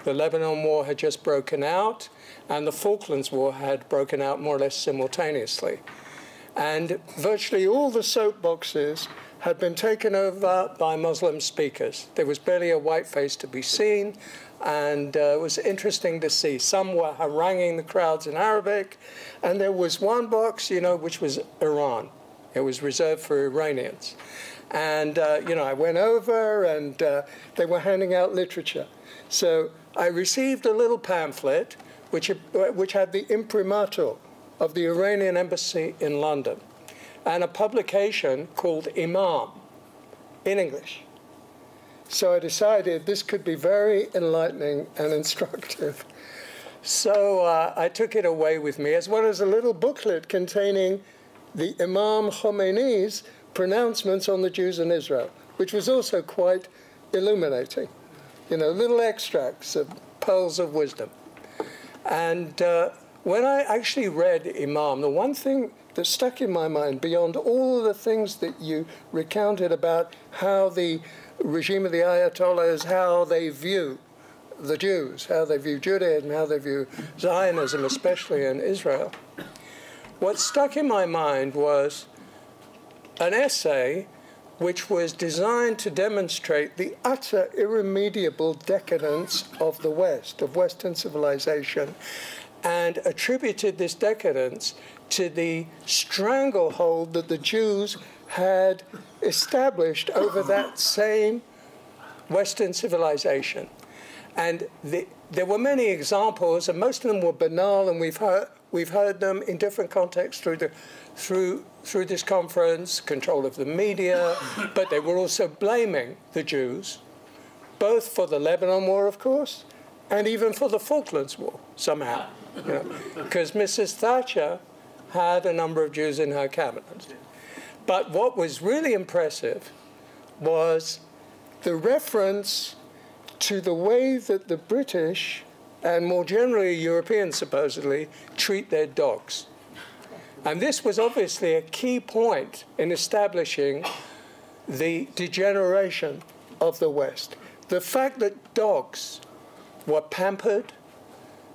The Lebanon War had just broken out, and the Falklands War had broken out more or less simultaneously. And virtually all the soapboxes had been taken over by Muslim speakers. There was barely a white face to be seen, and it was interesting to see. Some were haranguing the crowds in Arabic, and there was one box, you know, which was Iran. It was reserved for Iranians. And, you know, I went over, and they were handing out literature. So I received a little pamphlet which had the imprimatur of the Iranian embassy in London, and a publication called Imam in English. So I decided this could be very enlightening and instructive. So I took it away with me, as well as a little booklet containing the Imam Khomeini's pronouncements on the Jews in Israel, which was also quite illuminating. You know, little extracts of pearls of wisdom. And when I actually read Imam, the one thing that stuck in my mind, beyond all the things that you recounted about how the regime of the Ayatollahs, how they view the Jews, how they view Judaism, how they view Zionism, especially in Israel, what stuck in my mind was an essay which was designed to demonstrate the utter irremediable decadence of the West, of Western civilization, and attributed this decadence to the stranglehold that the Jews had established over that same Western civilization. And there were many examples, and most of them were banal, and we've heard them in different contexts through this conference, control of the media, but they were also blaming the Jews, both for the Lebanon War, of course, and even for the Falklands War, somehow. You know, because Mrs. Thatcher had a number of Jews in her cabinet. But what was really impressive was the reference to the way that the British, and more generally Europeans supposedly, treat their dogs. And this was obviously a key point in establishing the degeneration of the West. The fact that dogs were pampered,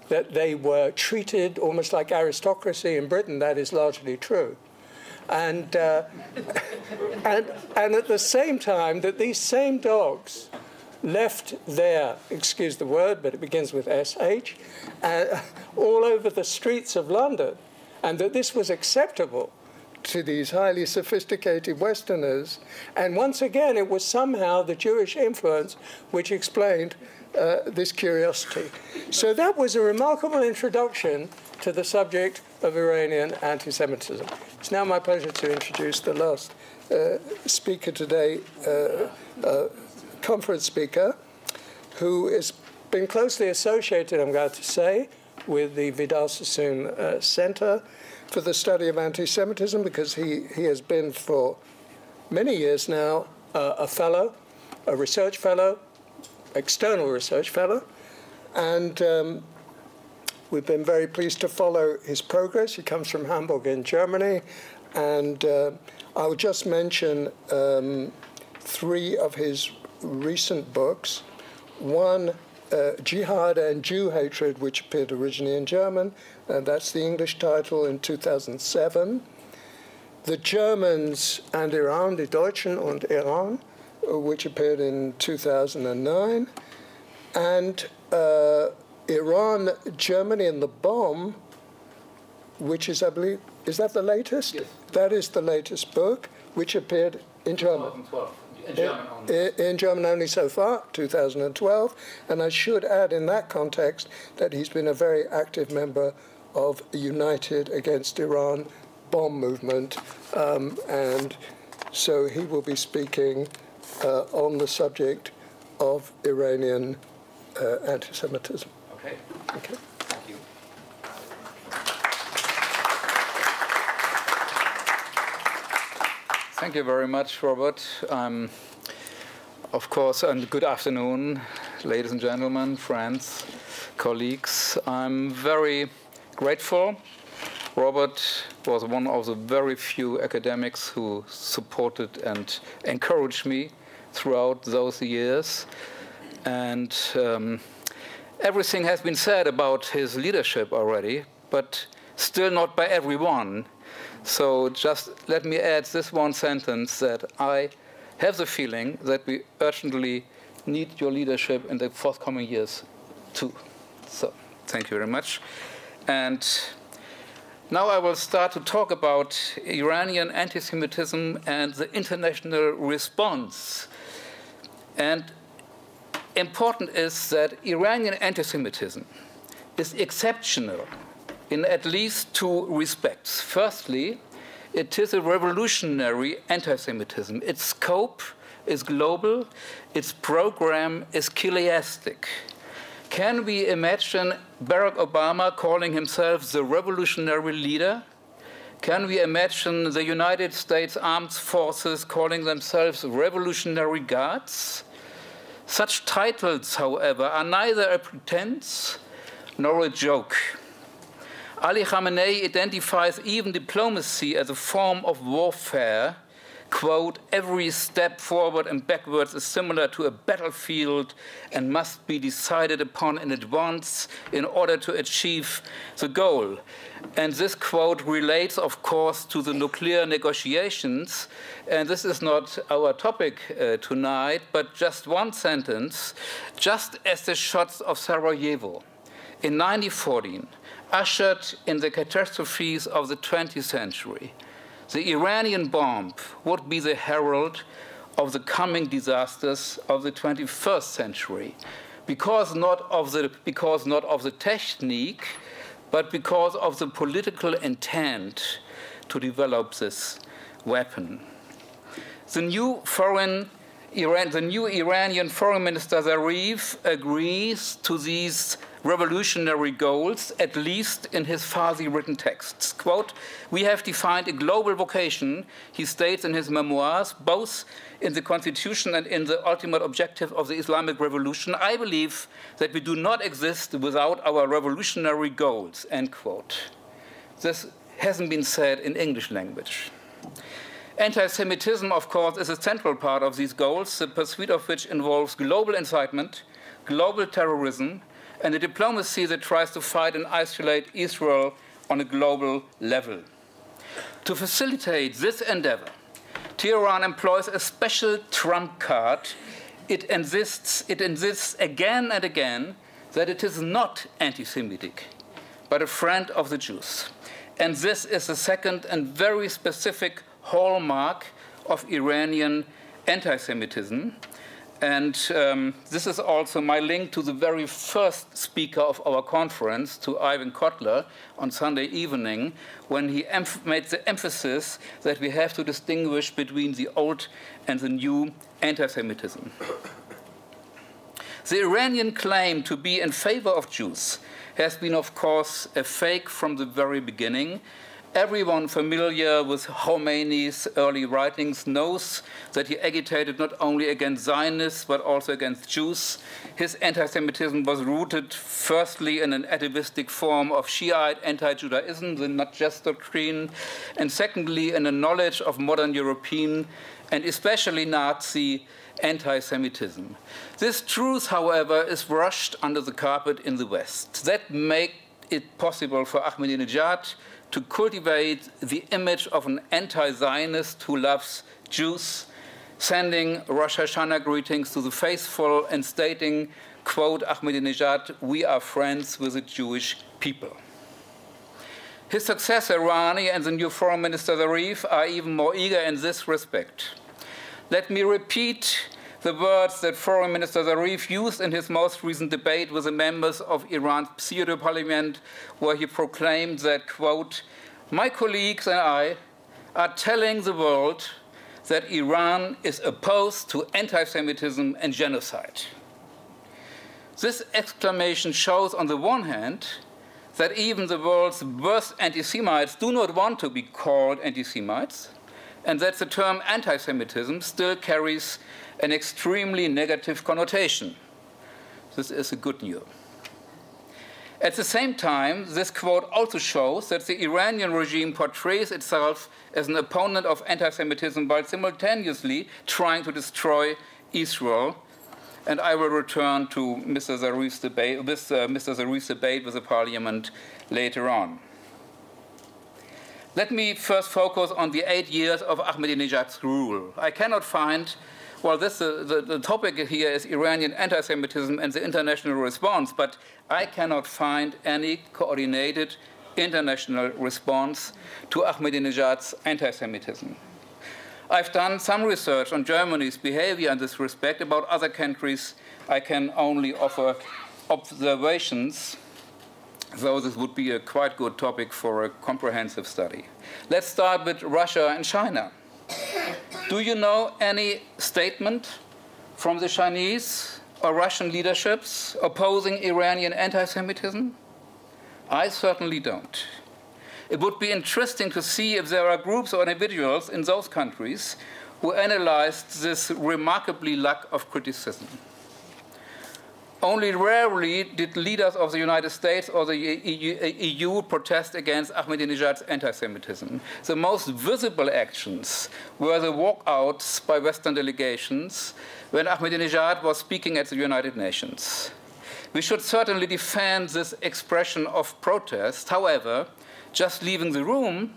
that they were treated almost like aristocracy in Britain, that is largely true. And at the same time, that these same dogs left their, excuse the word, but it begins with SH, all over the streets of London, and that this was acceptable to these highly sophisticated Westerners. And once again, it was somehow the Jewish influence which explained this curiosity. So that was a remarkable introduction to the subject of Iranian anti-Semitism. It's now my pleasure to introduce the last speaker today, conference speaker, who has been closely associated, I'm glad to say, with the Vidal Sassoon Center for the Study of Anti-Semitism, because he has been for many years now a fellow, a research fellow, external research fellow, and we've been very pleased to follow his progress. He comes from Hamburg in Germany, and I will just mention 3 of his recent books. One, Jihad and Jew Hatred, which appeared originally in German, and that's the English title in 2007. The Germans and Iran, Die Deutschen und Iran, which appeared in 2009. And Iran, Germany, and the Bomb, which is, I believe, is that the latest? Yes. That is the latest book, which appeared in German. 2012. In German only. In German only so far, 2012. And I should add in that context that he's been a very active member of United Against Iran bomb movement. And so he will be speaking on the subject of Iranian anti-Semitism. Okay. Okay. Thank you. Thank you very much, Robert. Of course, and good afternoon, ladies and gentlemen, friends, colleagues. I'm very grateful. Robert was one of the very few academics who supported and encouraged me throughout those years. And everything has been said about his leadership already, but still not by everyone. So just let me add this one sentence, that I have the feeling that we urgently need your leadership in the forthcoming years too. So thank you very much. And now I will start to talk about Iranian anti-Semitism and the international response. And important is that Iranian anti-Semitism is exceptional in at least 2 respects. Firstly, it is a revolutionary anti-Semitism. Its scope is global, its program is chiastic. Can we imagine Barack Obama calling himself the revolutionary leader? Can we imagine the United States Armed Forces calling themselves Revolutionary Guards? Such titles, however, are neither a pretense nor a joke. Ali Khamenei identifies even diplomacy as a form of warfare. Quote, every step forward and backwards is similar to a battlefield and must be decided upon in advance in order to achieve the goal. And this quote relates, of course, to the nuclear negotiations. And this is not our topic tonight, but just one sentence. Just as the shots of Sarajevo in 1914 ushered in the catastrophes of the 20th century, the Iranian bomb would be the herald of the coming disasters of the 21st century, because not of the technique, but because of the political intent to develop this weapon. The new Iranian Foreign Minister Zarif agrees to these revolutionary goals, at least in his farsi written texts. Quote, we have defined a global vocation, he states in his memoirs, both in the constitution and in the ultimate objective of the Islamic Revolution. I believe that we do not exist without our revolutionary goals, end quote. This hasn't been said in English language. Anti-Semitism, of course, is a central part of these goals, the pursuit of which involves global incitement, global terrorism, and a diplomacy that tries to fight and isolate Israel on a global level. To facilitate this endeavor, Tehran employs a special trump card. It insists again and again that it is not anti-Semitic, but a friend of the Jews. And this is the second and very specific hallmark of Iranian anti-Semitism. And this is also my link to the very first speaker of our conference, to Ivan Kotler, on Sunday evening, when he made the emphasis that we have to distinguish between the old and the new anti-Semitism. The Iranian claim to be in favor of Jews has been, of course, a fake from the very beginning. Everyone familiar with Khomeini's early writings knows that he agitated not only against Zionists, but also against Jews. His anti-Semitism was rooted firstly in an atavistic form of Shiite anti-Judaism, the Najjas doctrine, and secondly in a knowledge of modern European and especially Nazi anti-Semitism. This truth, however, is brushed under the carpet in the West. That made it possible for Ahmadinejad to cultivate the image of an anti-Zionist who loves Jews, sending Rosh Hashanah greetings to the faithful and stating, quote, Ahmadinejad, we are friends with the Jewish people. His successor, Rouhani, and the new Foreign Minister Zarif are even more eager in this respect. Let me repeat the words that Foreign Minister Zarif used in his most recent debate with the members of Iran's pseudo-parliament, where he proclaimed that, quote, my colleagues and I are telling the world that Iran is opposed to anti-Semitism and genocide. This exclamation shows, on the one hand, that even the world's worst anti-Semites do not want to be called anti-Semites, and that the term anti-Semitism still carries an extremely negative connotation. This is a good news. At the same time, this quote also shows that the Iranian regime portrays itself as an opponent of anti-Semitism while simultaneously trying to destroy Israel. And I will return to Mr. Zarif's debate with the parliament later on. Let me first focus on the 8 years of Ahmadinejad's rule. I cannot find, well, the topic here is Iranian anti-Semitism and the international response, but I cannot find any coordinated international response to Ahmadinejad's anti-Semitism. I've done some research on Germany's behavior in this respect. About other countries, I can only offer observations, though this would be a quite good topic for a comprehensive study. Let's start with Russia and China. Do you know any statement from the Chinese or Russian leaderships opposing Iranian anti-Semitism? I certainly don't. It would be interesting to see if there are groups or individuals in those countries who analyzed this remarkably lack of criticism. Only rarely did leaders of the United States or the EU protest against Ahmadinejad's anti-Semitism. The most visible actions were the walkouts by Western delegations when Ahmadinejad was speaking at the United Nations. We should certainly defend this expression of protest. However, just leaving the room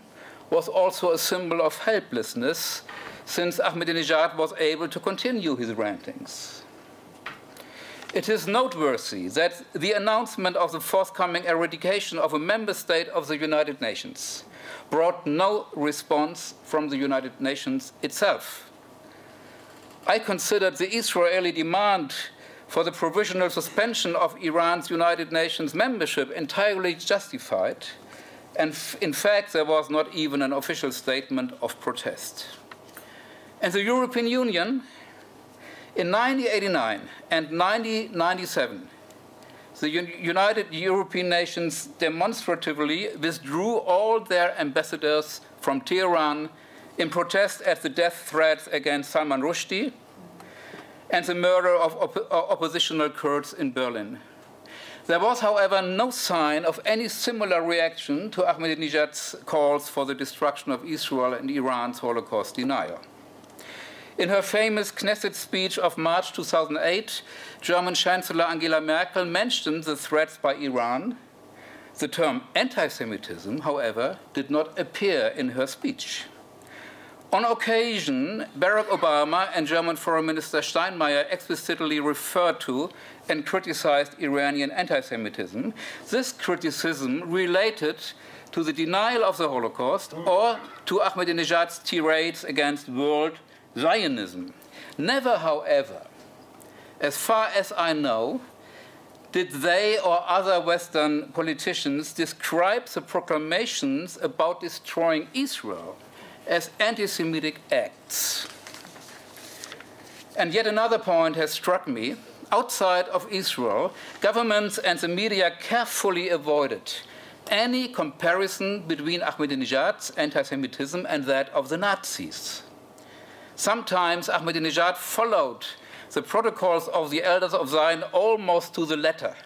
was also a symbol of helplessness, since Ahmadinejad was able to continue his rantings. It is noteworthy that the announcement of the forthcoming eradication of a member state of the United Nations brought no response from the United Nations itself. I considered the Israeli demand for the provisional suspension of Iran's United Nations membership entirely justified, and in fact, there was not even an official statement of protest. And the European Union, in 1989 and 1997, the United European Nations demonstratively withdrew all their ambassadors from Tehran in protest at the death threats against Salman Rushdie and the murder of oppositional Kurds in Berlin. There was, however, no sign of any similar reaction to Ahmadinejad's calls for the destruction of Israel and Iran's Holocaust denier. In her famous Knesset speech of March 2008, German Chancellor Angela Merkel mentioned the threats by Iran. The term anti-Semitism, however, did not appear in her speech. On occasion, Barack Obama and German Foreign Minister Steinmeier explicitly referred to and criticized Iranian anti-Semitism. This criticism related to the denial of the Holocaust or to Ahmadinejad's tirades against world Zionism. Never, however, as far as I know, did they or other Western politicians describe the proclamations about destroying Israel as anti-Semitic acts. And yet another point has struck me. Outside of Israel, governments and the media carefully avoided any comparison between Ahmadinejad's anti-Semitism and that of the Nazis. Sometimes Ahmadinejad followed the protocols of the Elders of Zion almost to the letter.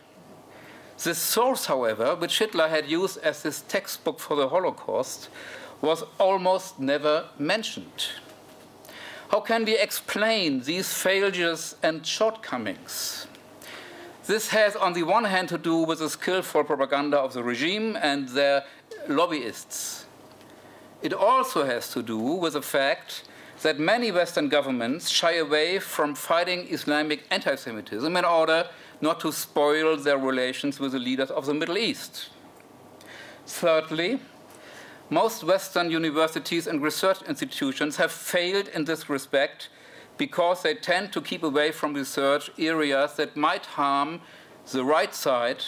This source, however, which Hitler had used as his textbook for the Holocaust, was almost never mentioned. How can we explain these failures and shortcomings? This has, on the one hand, to do with the skillful propaganda of the regime and their lobbyists. It also has to do with the fact that many Western governments shy away from fighting Islamic anti-Semitism in order not to spoil their relations with the leaders of the Middle East. Thirdly, most Western universities and research institutions have failed in this respect because they tend to keep away from research areas that might harm the right side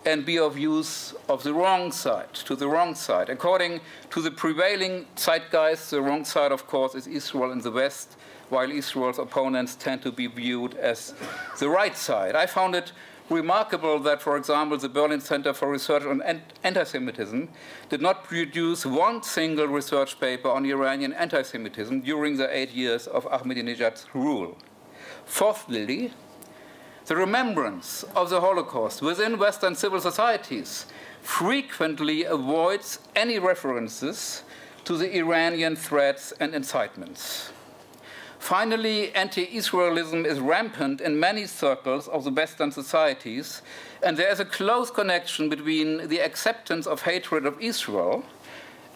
and be of use of the wrong side, to the wrong side. According to the prevailing zeitgeist, the wrong side, of course, is Israel and the West, while Israel's opponents tend to be viewed as the right side. I found it remarkable that, for example, the Berlin Center for Research on Anti-Semitism did not produce one single research paper on Iranian anti-Semitism during the 8 years of Ahmadinejad's rule. Fourthly, the remembrance of the Holocaust within Western civil societies frequently avoids any references to the Iranian threats and incitements. Finally, anti-Israelism is rampant in many circles of the Western societies, and there is a close connection between the acceptance of hatred of Israel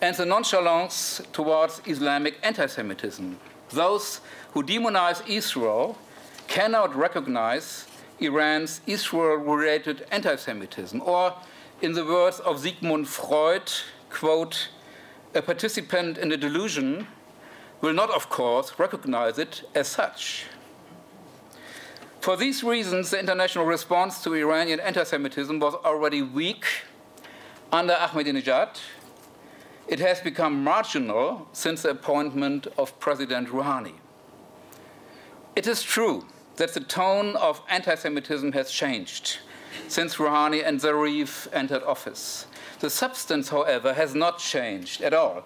and the nonchalance towards Islamic anti-Semitism. Those who demonize Israel cannot recognize Iran's Israel-related anti-Semitism, or, in the words of Sigmund Freud, quote, "A participant in a delusion will not, of course, recognize it as such." For these reasons, the international response to Iranian anti-Semitism was already weak under Ahmadinejad. it has become marginal since the appointment of President Rouhani. It is true that the tone of anti-Semitism has changed since Rouhani and Zarif entered office. The substance, however, has not changed at all.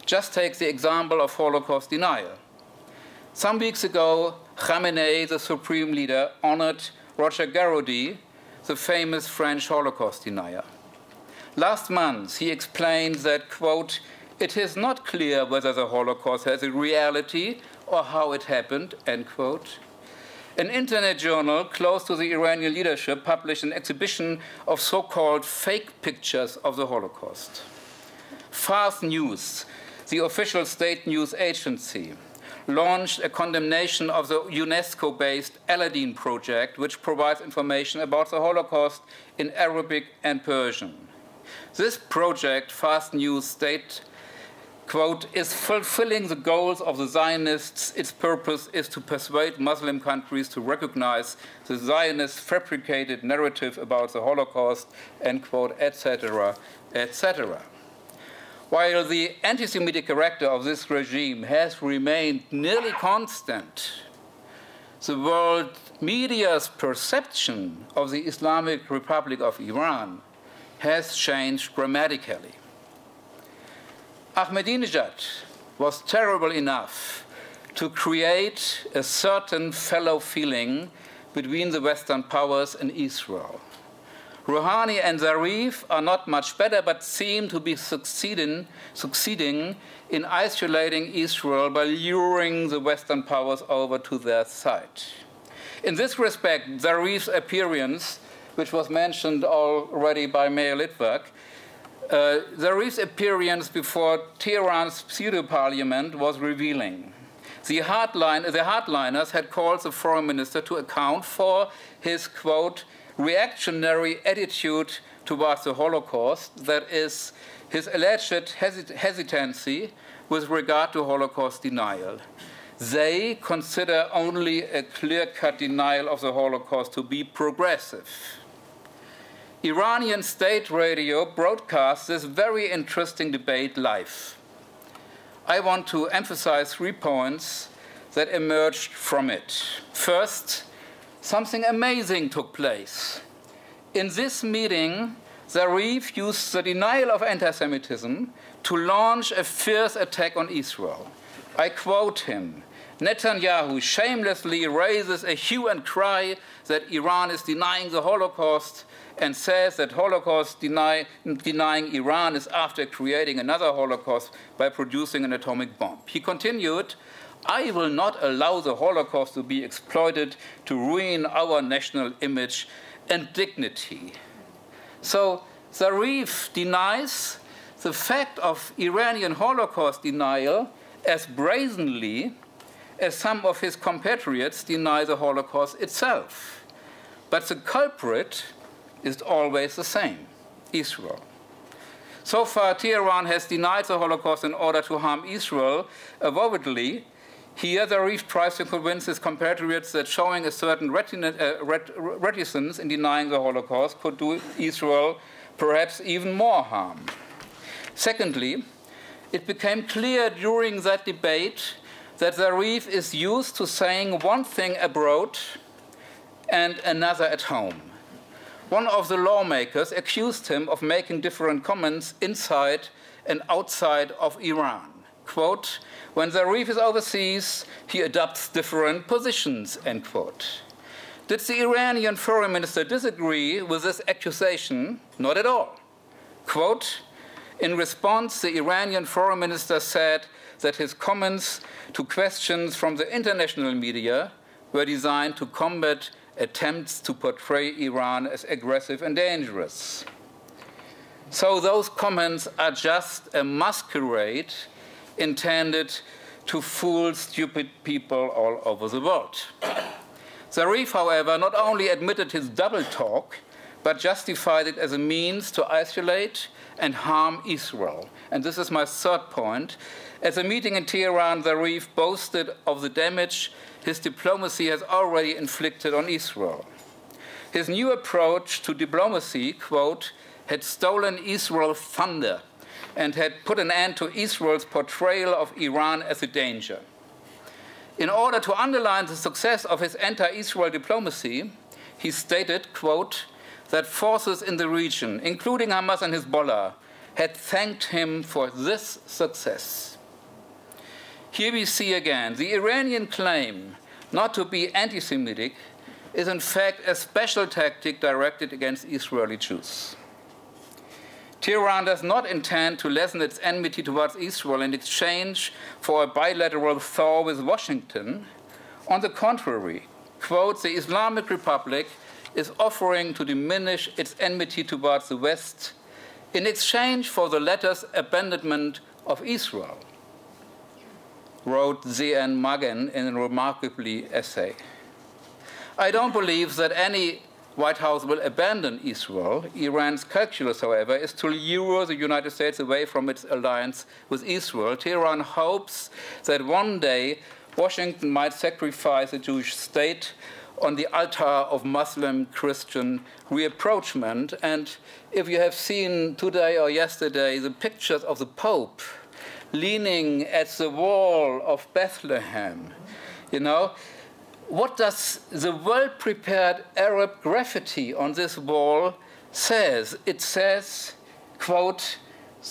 Just take the example of Holocaust denial. Some weeks ago, Khamenei, the supreme leader, honored Roger Garaudy, the famous French Holocaust denier. Last month, he explained that, quote, "It is not clear whether the Holocaust has a reality or how it happened," end quote. An internet journal close to the Iranian leadership published an exhibition of so-called fake pictures of the Holocaust. Fars News, the official state news agency, launched a condemnation of the UNESCO-based Aladdin project, which provides information about the Holocaust in Arabic and Persian. This project, Fast News state, quote, "is fulfilling the goals of the Zionists. Its purpose is to persuade Muslim countries to recognize the Zionist fabricated narrative about the Holocaust," end quote, etc., etc. While the anti-Semitic character of this regime has remained nearly constant, the world media's perception of the Islamic Republic of Iran has changed dramatically. Ahmadinejad was terrible enough to create a certain fellow feeling between the Western powers and Israel. Rouhani and Zarif are not much better, but seem to be succeeding in isolating Israel by luring the Western powers over to their side. In this respect, Zarif's appearance, which was mentioned already by Meir Litvak, Zarif's appearance before Tehran's pseudo-parliament was revealing. The hardliners had called the foreign minister to account for his, quote, "reactionary attitude towards the Holocaust," that is, his alleged hesitancy with regard to Holocaust denial. They consider only a clear-cut denial of the Holocaust to be progressive. Iranian state radio broadcasts this very interesting debate live. I want to emphasize 3 points that emerged from it. First, something amazing took place. In this meeting, Zarif used the denial of anti-Semitism to launch a fierce attack on Israel. I quote him, "Netanyahu shamelessly raises a hue and cry that Iran is denying the Holocaust and says that Holocaust denying Iran is after creating another Holocaust by producing an atomic bomb." He continued, "I will not allow the Holocaust to be exploited to ruin our national image and dignity." So Zarif denies the fact of Iranian Holocaust denial as brazenly as some of his compatriots deny the Holocaust itself. But the culprit is always the same, Israel. So far, Tehran has denied the Holocaust in order to harm Israel avowedly. Here, Zarif tries to convince his compatriots that showing a certain reticence in denying the Holocaust could do Israel perhaps even more harm. Secondly, it became clear during that debate that Zarif is used to saying one thing abroad and another at home. One of the lawmakers accused him of making different comments inside and outside of Iran. Quote, "When Zarif is overseas, he adopts different positions," end quote. Did the Iranian foreign minister disagree with this accusation? Not at all. Quote, "In response, the Iranian foreign minister said that his comments to questions from the international media were designed to combat attempts to portray Iran as aggressive and dangerous." So those comments are just a masquerade intended to fool stupid people all over the world. Zarif, however, not only admitted his double talk, but justified it as a means to isolate and harm Israel. And this is my third point. At the meeting in Tehran, Zarif boasted of the damage his diplomacy has already inflicted on Israel. His new approach to diplomacy, quote, "had stolen Israel's thunder and had put an end to Israel's portrayal of Iran as a danger. In order to underline the success of his anti-Israel diplomacy, he stated, quote, that forces in the region, including Hamas and Hezbollah, had thanked him for this success. Here we see again, the Iranian claim not to be anti-Semitic is in fact a special tactic directed against Israeli Jews. Tehran does not intend to lessen its enmity towards Israel in exchange for a bilateral thaw with Washington. On the contrary, quote, the Islamic Republic is offering to diminish its enmity towards the West in exchange for the latter's abandonment of Israel, wrote Z.N. Magen in a remarkably essay. I don't believe that any White House will abandon Israel. Iran's calculus, however, is to lure the United States away from its alliance with Israel. Tehran hopes that one day Washington might sacrifice the Jewish state on the altar of Muslim-Christian reapproachment. And if you have seen today or yesterday the pictures of the Pope leaning at the wall of Bethlehem, you know, what does the well-prepared Arab graffiti on this wall says? It says, quote,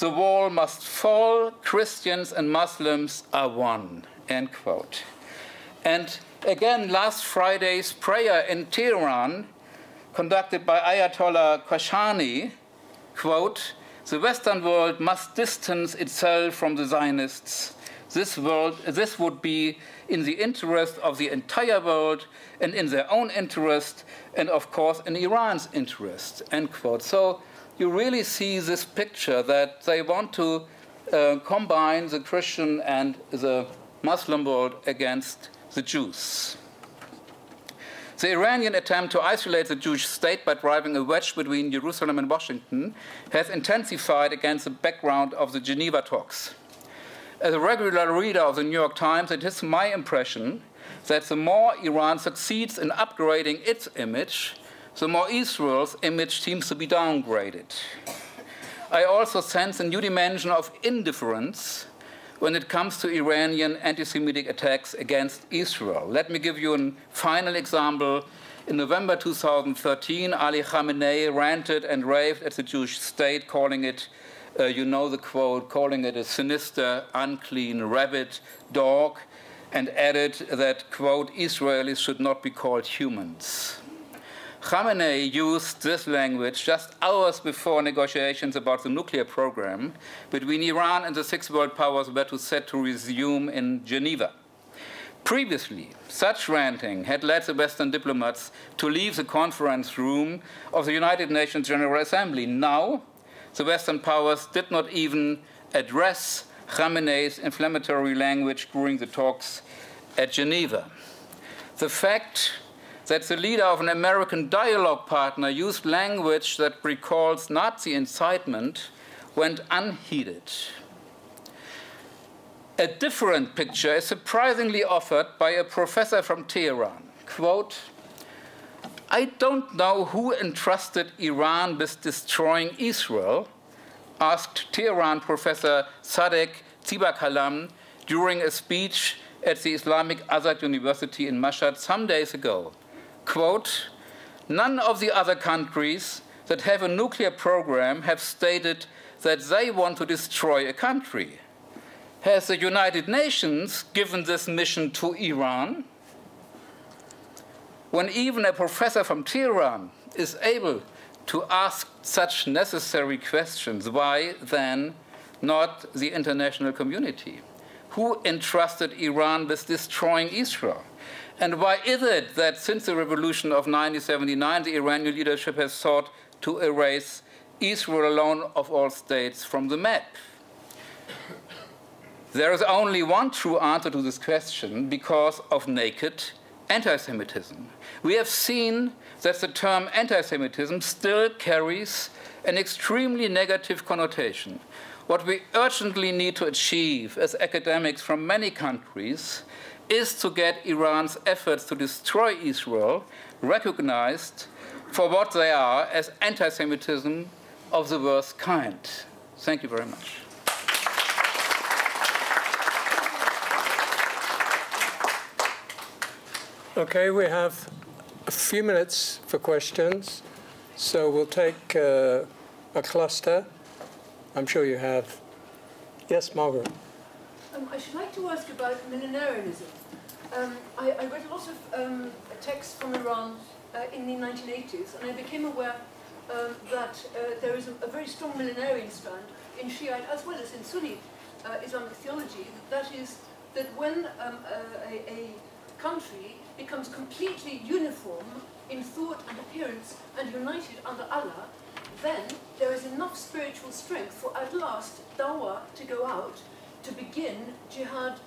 the wall must fall, Christians and Muslims are one, end quote. And again, last Friday's prayer in Tehran, conducted by Ayatollah Khashoggi, quote, the Western world must distance itself from the Zionists. This would be in the interest of the entire world and in their own interest and, of course, in Iran's interest, end quote. So you really see this picture that they want to combine the Christian and the Muslim world against the Jews. The Iranian attempt to isolate the Jewish state by driving a wedge between Jerusalem and Washington has intensified against the background of the Geneva talks. As a regular reader of the New York Times, it is my impression that the more Iran succeeds in upgrading its image, the more Israel's image seems to be downgraded. I also sense a new dimension of indifference when it comes to Iranian anti-Semitic attacks against Israel. Let me give you a final example. In November 2013, Ali Khamenei ranted and raved at the Jewish state, calling it, you know the quote, calling it a sinister, unclean, rabid dog, and added that, quote, Israelis should not be called humans. Khamenei used this language just hours before negotiations about the nuclear program between Iran and the six world powers were set to resume in Geneva. Previously, such ranting had led the Western diplomats to leave the conference room of the United Nations General Assembly. Now, the Western powers did not even address Khamenei's inflammatory language during the talks at Geneva. The fact that the leader of an American dialogue partner used language that recalls Nazi incitement went unheeded. A different picture is surprisingly offered by a professor from Tehran. Quote, I don't know who entrusted Iran with destroying Israel, asked Tehran professor Sadek Tzibakalam during a speech at the Islamic Azad University in Mashhad some days ago. Quote, none of the other countries that have a nuclear program have stated that they want to destroy a country. Has the United Nations given this mission to Iran? When even a professor from Tehran is able to ask such necessary questions, why then not the international community? Who entrusted Iran with destroying Israel? And why is it that since the revolution of 1979, the Iranian leadership has sought to erase Israel alone of all states from the map? There is only one true answer to this question because of naked anti-Semitism. We have seen that the term anti-Semitism still carries an extremely negative connotation. What we urgently need to achieve as academics from many countries is to get Iran's efforts to destroy Israel recognized for what they are as anti-Semitism of the worst kind. Thank you very much. Okay, we have a few minutes for questions, so we'll take a cluster. I'm sure you have. Yes, Margaret. I should like to ask about millenarianism. I read a lot of texts from Iran in the 1980s, and I became aware that there is a very strong millenarian strand in Shiite as well as in Sunni Islamic theology. That is, that when a country becomes completely uniform in thought and appearance and united under Allah, then there is enough spiritual strength for at last dawah to go out to begin jihad,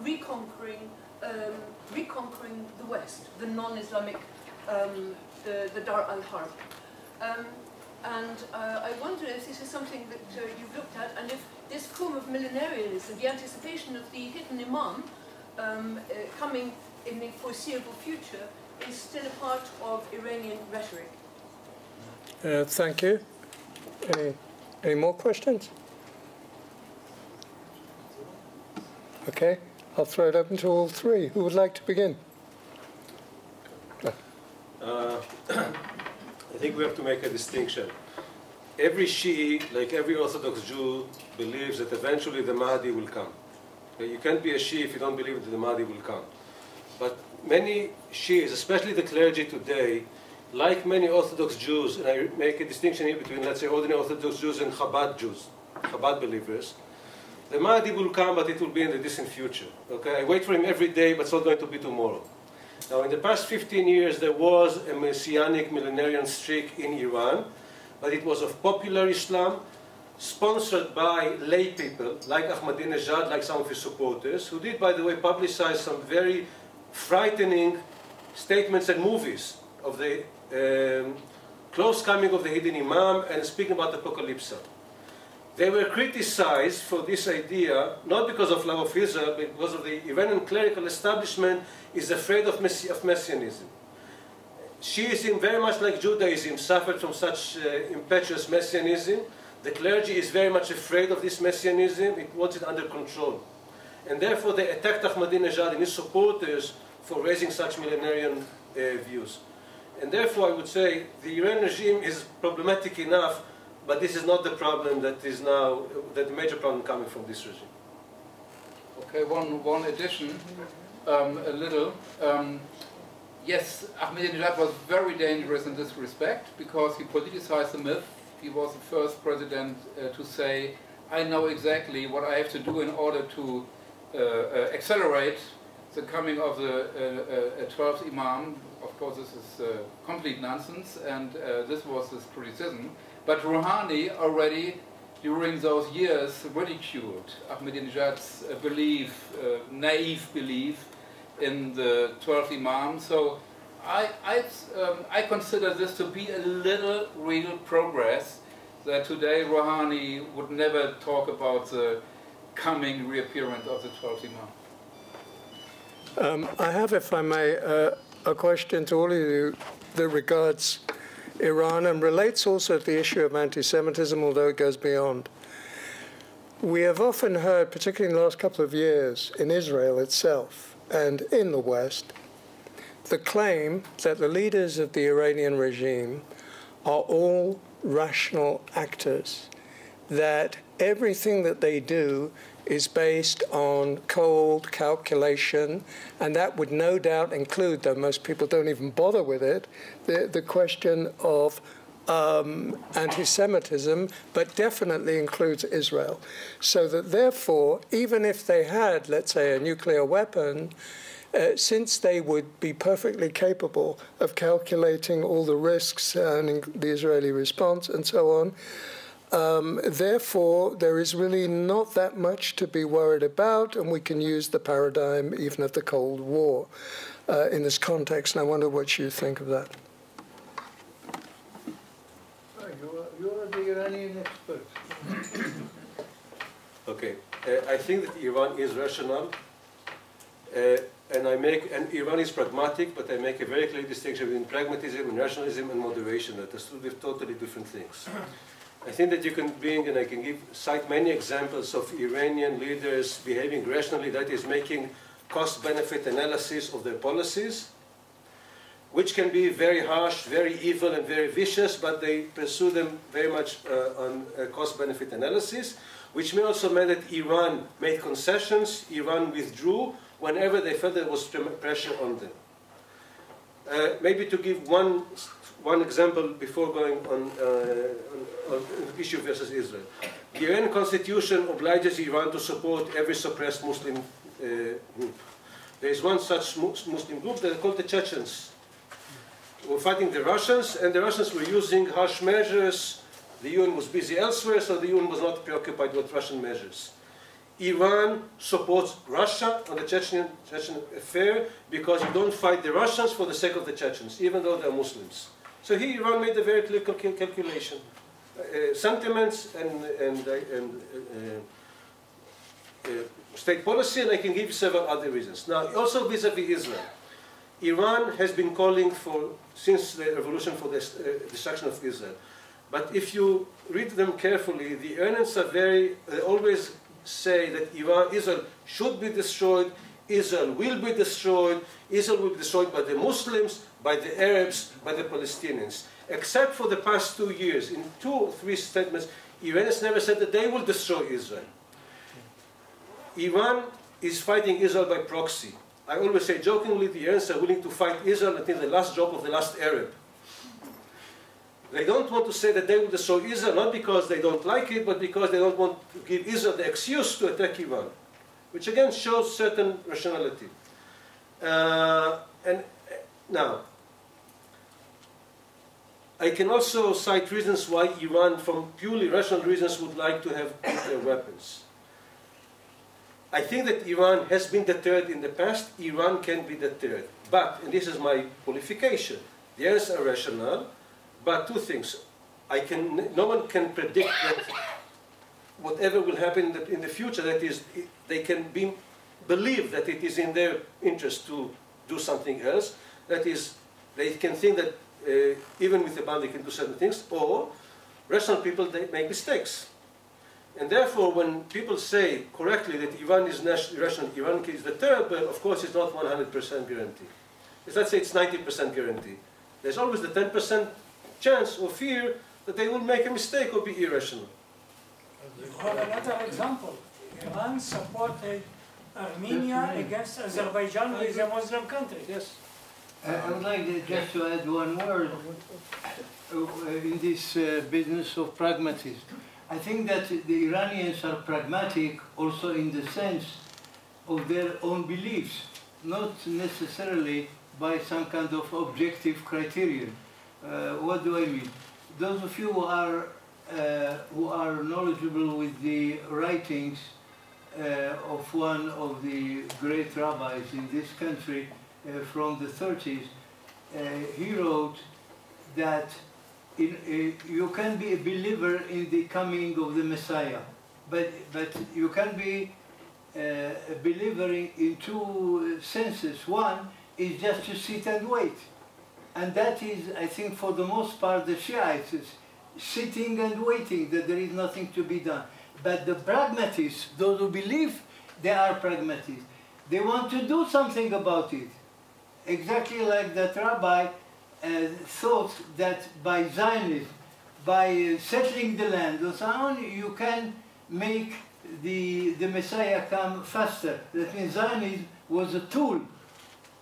reconquering the West, the non-Islamic, the Dar al-Harb. I wonder if this is something that you've looked at, and if this form of millenarianism, the anticipation of the hidden imam coming in the foreseeable future, is still a part of Iranian rhetoric. Thank you. Any more questions? Okay, I'll throw it open to all three. Who would like to begin? I think we have to make a distinction. Every Shi'i, like every Orthodox Jew, believes that eventually the Mahdi will come. You can't be a Shi'i if you don't believe that the Mahdi will come. But many Shi'is, especially the clergy today, like many Orthodox Jews, and I make a distinction here between, let's say, ordinary Orthodox Jews and Chabad Jews, Chabad believers, the Mahdi will come, but it will be in the distant future. Okay? I wait for him every day, but it's not going to be tomorrow. Now, in the past 15 years, there was a messianic millenarian streak in Iran, but it was of popular Islam, sponsored by lay people, like Ahmadinejad, like some of his supporters, who did, by the way, publicize some very frightening statements and movies of the close coming of the hidden imam and speaking about apocalypse. They were criticized for this idea, not because of love of Israel, but because of the Iranian clerical establishment is afraid of messianism. Shiism, very much like Judaism, suffered from such impetuous messianism. The clergy is very much afraid of this messianism. It wants it under control. And therefore they attacked Ahmadinejad and his supporters for raising such millenarian views. And therefore I would say the Iranian regime is problematic enough, but this is not the problem that is now, the major problem coming from this regime. Okay, one addition, a little. Yes, Ahmadinejad was very dangerous in this respect because he politicized the myth. He was the first president to say, I know exactly what I have to do in order to accelerate the coming of the 12th Imam. Of course, this is complete nonsense, and this was his criticism. But Rouhani already, during those years, ridiculed Ahmadinejad's belief, naive belief in the 12th Imam. So I consider this to be a little real progress, that today Rouhani would never talk about the coming reappearance of the 12th Imam. I have, if I may, a question to all of you that regards Iran and relates also to the issue of anti-Semitism, although it goes beyond. We have often heard, particularly in the last couple of years, in Israel itself and in the West, the claim that the leaders of the Iranian regime are all rational actors, that everything that they do is based on cold calculation, and that would no doubt include, though most people don't even bother with it, the question of anti-Semitism, but definitely includes Israel. So that therefore, even if they had, let's say, a nuclear weapon, since they would be perfectly capable of calculating all the risks and the Israeli response and so on, therefore, there is really not that much to be worried about, and we can use the paradigm even of the Cold War in this context. And I wonder what you think of that. You're the Iranian expert. Okay, I think that Iran is rational, and Iran is pragmatic, but I make a very clear distinction between pragmatism and rationalism and moderation. That are two totally different things. I think that you can bring, and I can cite many examples of Iranian leaders behaving rationally, that is, making cost-benefit analysis of their policies, which can be very harsh, very evil, and very vicious, but they pursue them very much on cost-benefit analysis, which may also mean that Iran made concessions, Iran withdrew whenever they felt there was pressure on them. Maybe to give one example before going on the issue versus Israel. The Iranian constitution obliges Iran to support every suppressed Muslim group. There is one such Muslim group that are called the Chechens. Were fighting the Russians, and the Russians were using harsh measures. The UN was busy elsewhere, so the UN was not preoccupied with Russian measures. Iran supports Russia on the Chechen affair because you don't fight the Russians for the sake of the Chechens, even though they're Muslims. So here Iran made a very clear calculation. Sentiments and state policy, and I can give you several other reasons. Now, also vis-a-vis Israel. Iran has been calling for, since the revolution, for the destruction of Israel. But if you read them carefully, the Iranians are they always say that Israel should be destroyed, Israel will be destroyed, Israel will be destroyed by the Muslims, by the Arabs, by the Palestinians. Except for the past 2 years, in 2 or 3 statements, Iranians never said that they will destroy Israel. Iran is fighting Israel by proxy. I always say jokingly, the Iranians are willing to fight Israel until the last drop of the last Arab. They don't want to say that they will destroy Israel, not because they don't like it, but because they don't want to give Israel the excuse to attack Iran, which again shows certain rationality. And now, I can also cite reasons why Iran, from purely rational reasons, would like to have nuclear weapons. I think that Iran has been deterred in the past. Iran can be deterred. But, and this is my qualification, the Iranians are rational, but 2 things. No one can predict that whatever will happen in the future, that is, they can believe that it is in their interest to do something else. That is, they can think that even with the bomb they can do certain things, or rational people, they make mistakes. And therefore, when people say correctly that Iran is irrational, Iran is deterred, but of course it's not 100% guarantee. Let's say it's 90% guarantee. There's always the 10% chance or fear that they will make a mistake or be irrational. You have another example. Iran supported Armenia against Azerbaijan, which is a Muslim country. Yes. I would like just to add one word in this business of pragmatism. I think that the Iranians are pragmatic also in the sense of their own beliefs, not necessarily by some kind of objective criterion. What do I mean? Those of you who are knowledgeable with the writings of one of the great rabbis in this country from the 30s, he wrote that you can be a believer in the coming of the Messiah, but you can be a believer in 2 senses. One is just to sit and wait. And that is, I think, for the most part, the Shiites, sitting and waiting, that there is nothing to be done. But the pragmatists, those who believe they are pragmatists, they want to do something about it. Exactly like that rabbi thought that by Zionism, by settling the land and so on, you can make the Messiah come faster. That means Zionism was a tool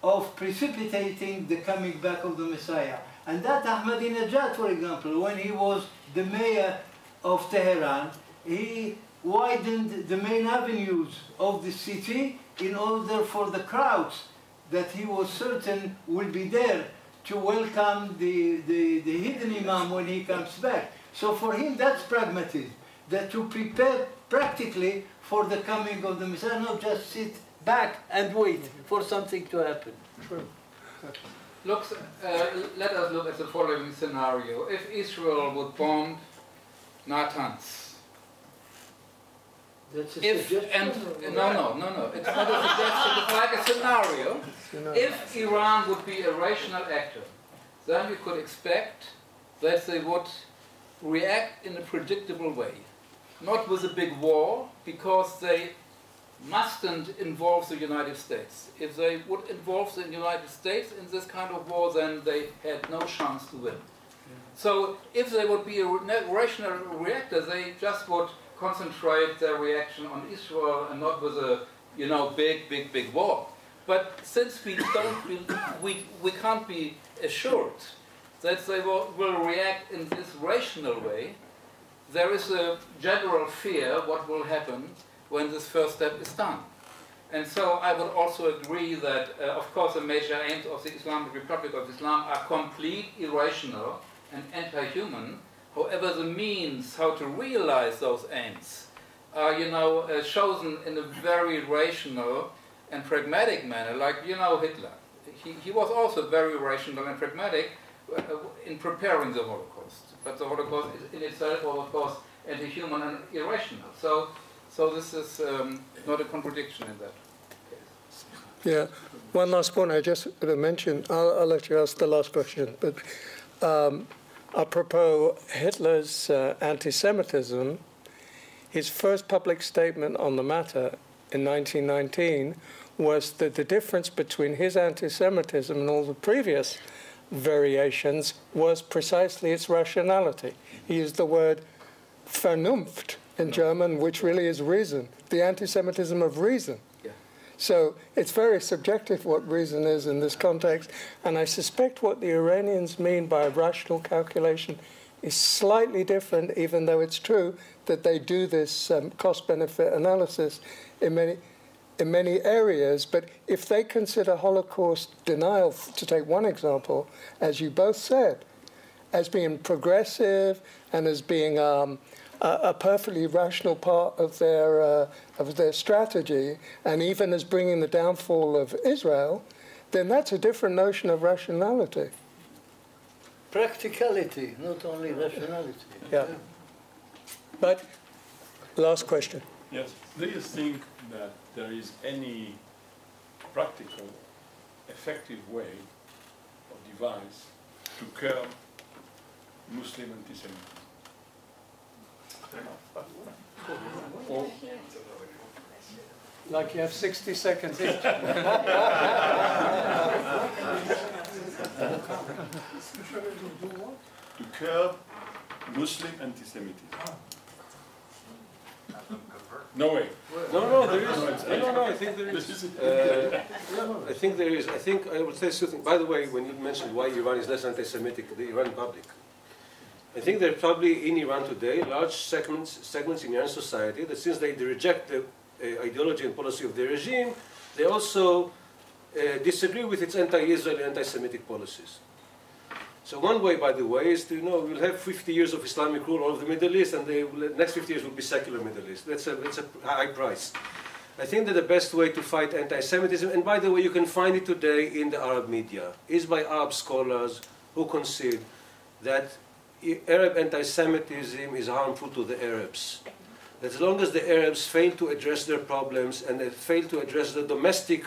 of precipitating the coming back of the Messiah. And that Ahmadinejad, for example, when he was the mayor of Tehran, he widened the main avenues of the city in order for the crowds that he was certain will be there to welcome the hidden imam when he comes back. So for him, that's pragmatism, that to prepare practically for the coming of the Messiah, not just sit back and wait for something to happen. True. Let us look at the following scenario. If Israel would bomb Natanz, That's a suggestion? No. It's not a suggestion. It's like a scenario. If Iran would be a rational actor, then we could expect that they would react in a predictable way. Not with a big war, because they mustn't involve the United States. If they would involve the United States in this kind of war, then they had no chance to win. So if they would be a rational reactor, they just would concentrate their reaction on Israel and not with a, big war. But since we can't be assured that they will react in this rational way, there is a general fear what will happen when this first step is done. And so I would also agree that, of course, the major aims of the Islamic Republic of Islam are complete, irrational, and anti-human. However, the means how to realize those aims are, chosen in a very rational and pragmatic manner, like, Hitler. He was also very rational and pragmatic in preparing the Holocaust. But the Holocaust in itself was, of course, anti-human and irrational. So this is not a contradiction in that case. Yeah. One last point I just want to mention. I'll let you ask the last question. But apropos Hitler's anti-Semitism, his first public statement on the matter in 1919 was that the difference between his anti-Semitism and all the previous variations was precisely its rationality. He used the word Vernunft in German, which really is reason, the anti-Semitism of reason. Yeah. So it's very subjective what reason is in this context, and I suspect what the Iranians mean by rational calculation is slightly different, even though it's true that they do this cost-benefit analysis in many areas. But if they consider Holocaust denial, to take one example, as you both said, as being progressive and as being a perfectly rational part of their strategy, and even as bringing the downfall of Israel, then that's a different notion of rationality. Practicality, not only rationality. Yeah. But last question. Yes. Do you think that there is any practical, effective way or device to curb Muslim antisemitism? Or Like you have 60 seconds each. to curb Muslim antisemitism? No way. No, there is. No, I think there is. I think there is. I think I would say something. By the way, when you mentioned why Iran is less anti-Semitic, the Iranian public, I think there are probably in Iran today large segments in Iranian society that, since they reject the ideology and policy of the regime, they also disagree with its anti-Israeli, anti-Semitic policies. So one way, by the way, is to, we'll have 50 years of Islamic rule all over the Middle East, and the next 50 years will be secular Middle East. That's a high price. I think that the best way to fight anti-Semitism, and by the way, you can find it today in the Arab media, is by Arab scholars who concede that Arab anti-Semitism is harmful to the Arabs. That as long as the Arabs fail to address their problems and they fail to address the domestic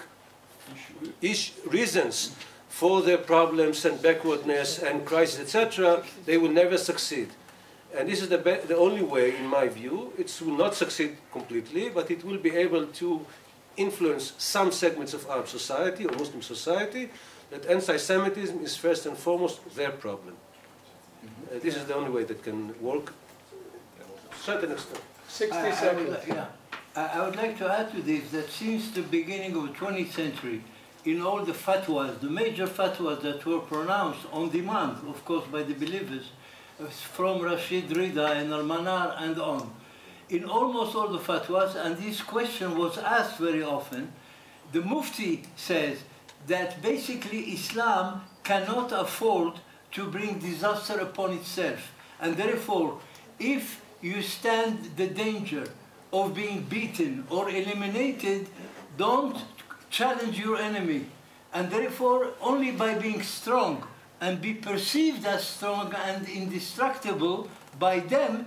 reasons for their problems and backwardness and crisis, etc., they will never succeed. And this is the only way, in my view. It will not succeed completely, but it will be able to influence some segments of Arab society or Muslim society that anti-Semitism is first and foremost their problem. This is the only way that can work to a certain extent. 60 seconds. I would like to add to this that since the beginning of the 20th century, in all the fatwas, the major fatwas that were pronounced on demand, of course, by the believers, from Rashid Rida and Al-Manar and on, in almost all the fatwas, and this question was asked very often, the Mufti says that basically Islam cannot afford to bring disaster upon itself. And therefore, if you stand the danger of being beaten or eliminated, don't challenge your enemy. And therefore, only by being strong and be perceived as strong and indestructible by them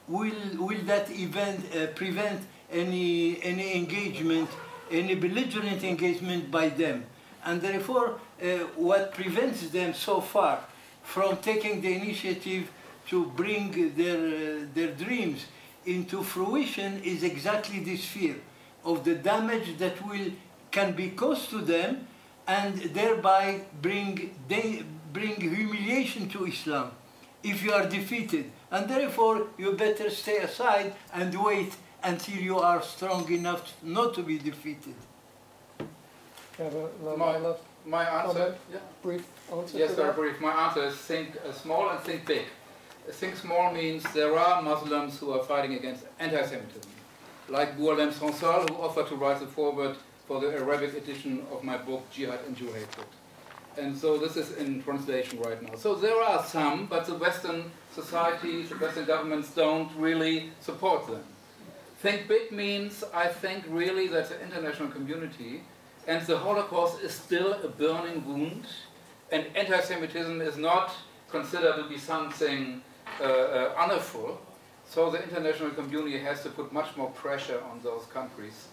will that event prevent any engagement, any belligerent engagement by them. And therefore, what prevents them so far from taking the initiative to bring their dreams into fruition is exactly this fear of the damage that can be caused to them, and thereby bring humiliation to Islam if you are defeated. And therefore, you better stay aside and wait until you are strong enough not to be defeated. My answer, yeah. Brief answer. yes, very brief. My answer is think small and think big. Think small means there are Muslims who are fighting against anti-Semitism, like Bourlem Sansal, who offered to write the foreword for the Arabic edition of my book, Jihad and Jew Hatred. And so this is in translation right now. So there are some, but the Western societies, the Western governments don't really support them. Think big means, I think, really that the international community and the Holocaust is still a burning wound, and anti-Semitism is not considered to be something honorful. So the international community has to put much more pressure on those countries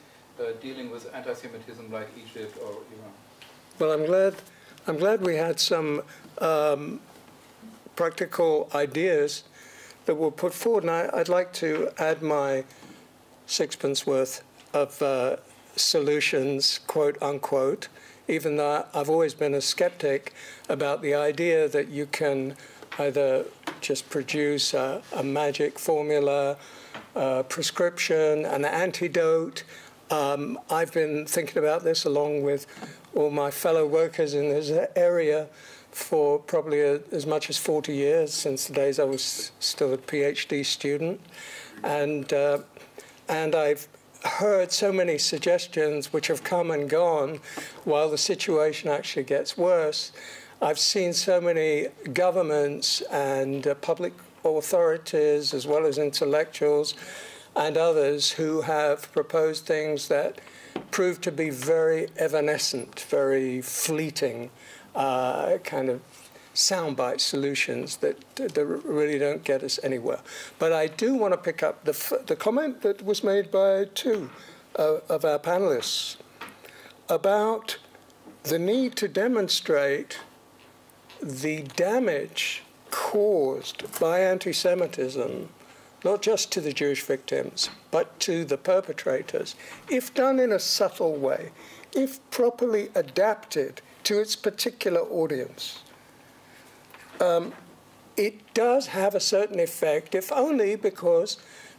dealing with anti-Semitism like Egypt or Iran. Well, I'm glad we had some practical ideas that were put forward, and I'd like to add my sixpence worth of solutions, quote unquote, even though I've always been a skeptic about the idea that you can either just produce a magic formula, prescription, an antidote. I've been thinking about this along with all my fellow workers in this area for probably as much as 40 years, since the days I was still a PhD student. And I've heard so many suggestions which have come and gone while the situation actually gets worse. I've seen so many governments and public authorities, as well as intellectuals and others, who have proposed things that prove to be very evanescent, very fleeting, kind of soundbite solutions that really don't get us anywhere. But I do want to pick up the comment that was made by two of our panelists about the need to demonstrate the damage caused by anti-Semitism, not just to the Jewish victims, but to the perpetrators, if done in a subtle way, if properly adapted to its particular audience. It does have a certain effect, if only because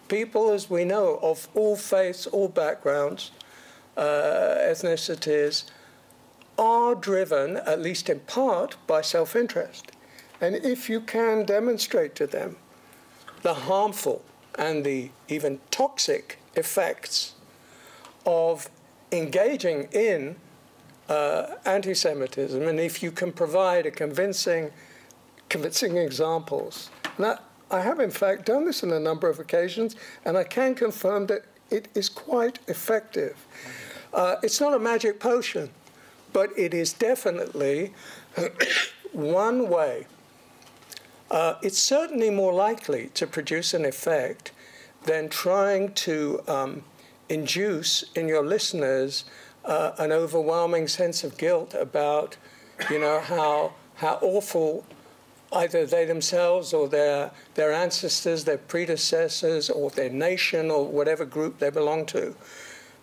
people, as we know, of all faiths, all backgrounds, ethnicities, are driven, at least in part, by self-interest. And if you can demonstrate to them the harmful and the even toxic effects of engaging in anti-Semitism, and if you can provide a convincing examples. Now, I have, in fact, done this on a number of occasions, and I can confirm that it is quite effective. It's not a magic potion, but it is definitely one way. It's certainly more likely to produce an effect than trying to induce in your listeners an overwhelming sense of guilt about, how awful either they themselves or their ancestors, their predecessors, or their nation, or whatever group they belong to,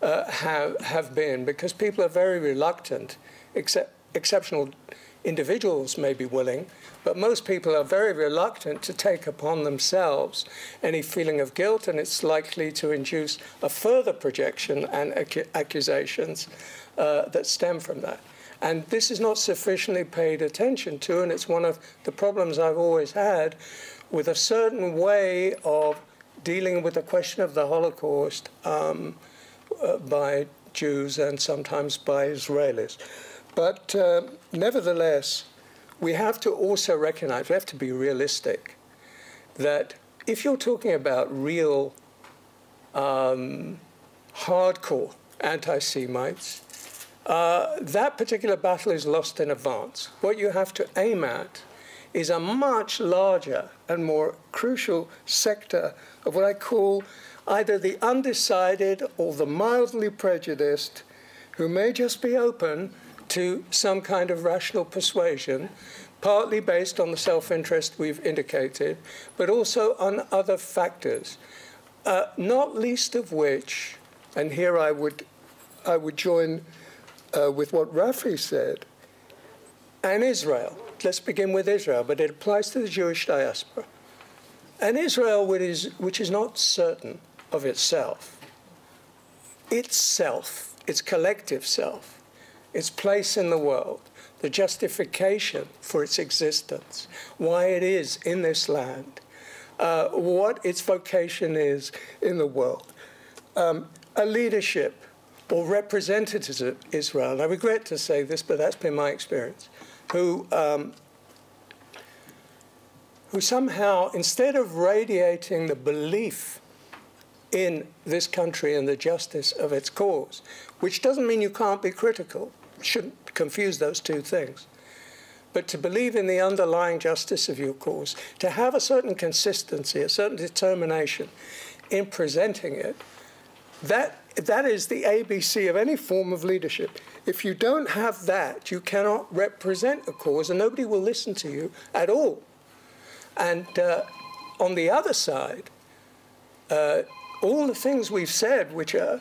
have been. Because people are very reluctant, exceptional individuals may be willing, but most people are very reluctant to take upon themselves any feeling of guilt, and it's likely to induce a further projection and accusations that stem from that. And this is not sufficiently paid attention to, and it's one of the problems I've always had with a certain way of dealing with the question of the Holocaust by Jews and sometimes by Israelis. But nevertheless, we have to also recognize, we have to be realistic, that if you're talking about real hardcore anti-Semites, that particular battle is lost in advance. What you have to aim at is a much larger and more crucial sector of what I call either the undecided or the mildly prejudiced, who may just be open to some kind of rational persuasion, partly based on the self-interest we've indicated, but also on other factors, not least of which, and here I would join with what Rafi said, and Israel. Let's begin with Israel, but it applies to the Jewish diaspora. And Israel, which is not certain of itself, its collective self, its place in the world, the justification for its existence, why it is in this land, what its vocation is in the world, a leadership or representatives of Israel, and I regret to say this, but that's been my experience, who somehow, instead of radiating the belief in this country and the justice of its cause, which doesn't mean you can't be critical, shouldn't confuse those two things, but to believe in the underlying justice of your cause, to have a certain consistency, a certain determination in presenting it, that is the ABC of any form of leadership. If you don't have that, you cannot represent a cause, and nobody will listen to you at all. And on the other side, all the things we've said, which are,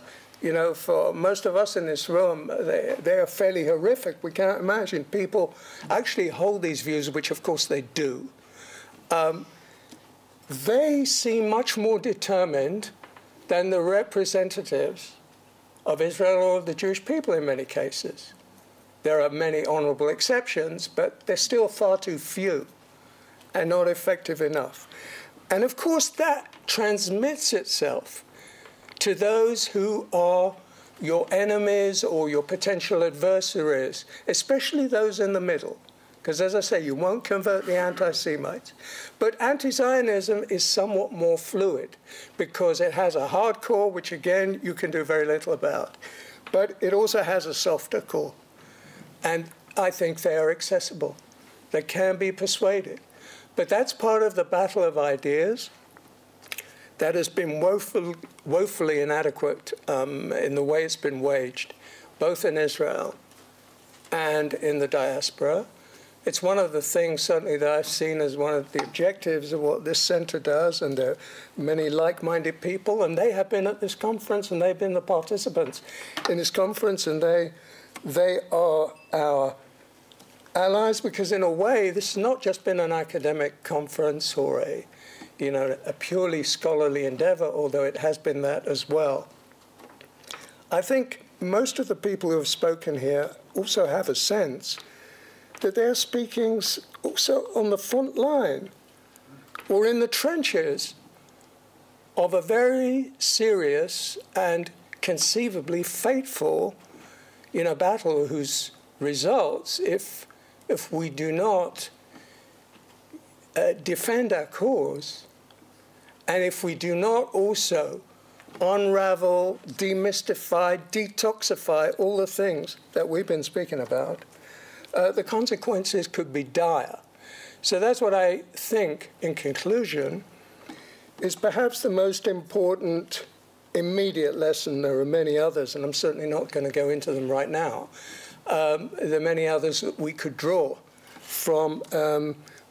for most of us in this room, they are fairly horrific. We can't imagine people actually hold these views, which of course they do. They seem much more determined than the representatives of Israel or of the Jewish people in many cases. There are many honorable exceptions, but they're still far too few and not effective enough. And of course, that transmits itself to those who are your enemies or your potential adversaries, especially those in the middle. Because as I say, you won't convert the anti-Semites. But anti-Zionism is somewhat more fluid because it has a hard core, which again, you can do very little about. But it also has a softer core. And I think they are accessible. They can be persuaded. But that's part of the battle of ideas that has been woefully inadequate in the way it's been waged, both in Israel and in the diaspora. It's one of the things, certainly, that I've seen as one of the objectives of what this center does, and there are many like-minded people, and they have been at this conference, and they've been the participants in this conference, and they are our allies, because in a way, this has not just been an academic conference or a purely scholarly endeavor, although it has been that as well. I think most of the people who have spoken here also have a sense that they're speaking also on the front line or in the trenches of a very serious and conceivably fateful, battle whose results, if we do not defend our cause, and if we do not also unravel, demystify, detoxify all the things that we've been speaking about, the consequences could be dire. So that's what I think, in conclusion, is perhaps the most important immediate lesson. There are many others, and I'm certainly not going to go into them right now. There are many others that we could draw from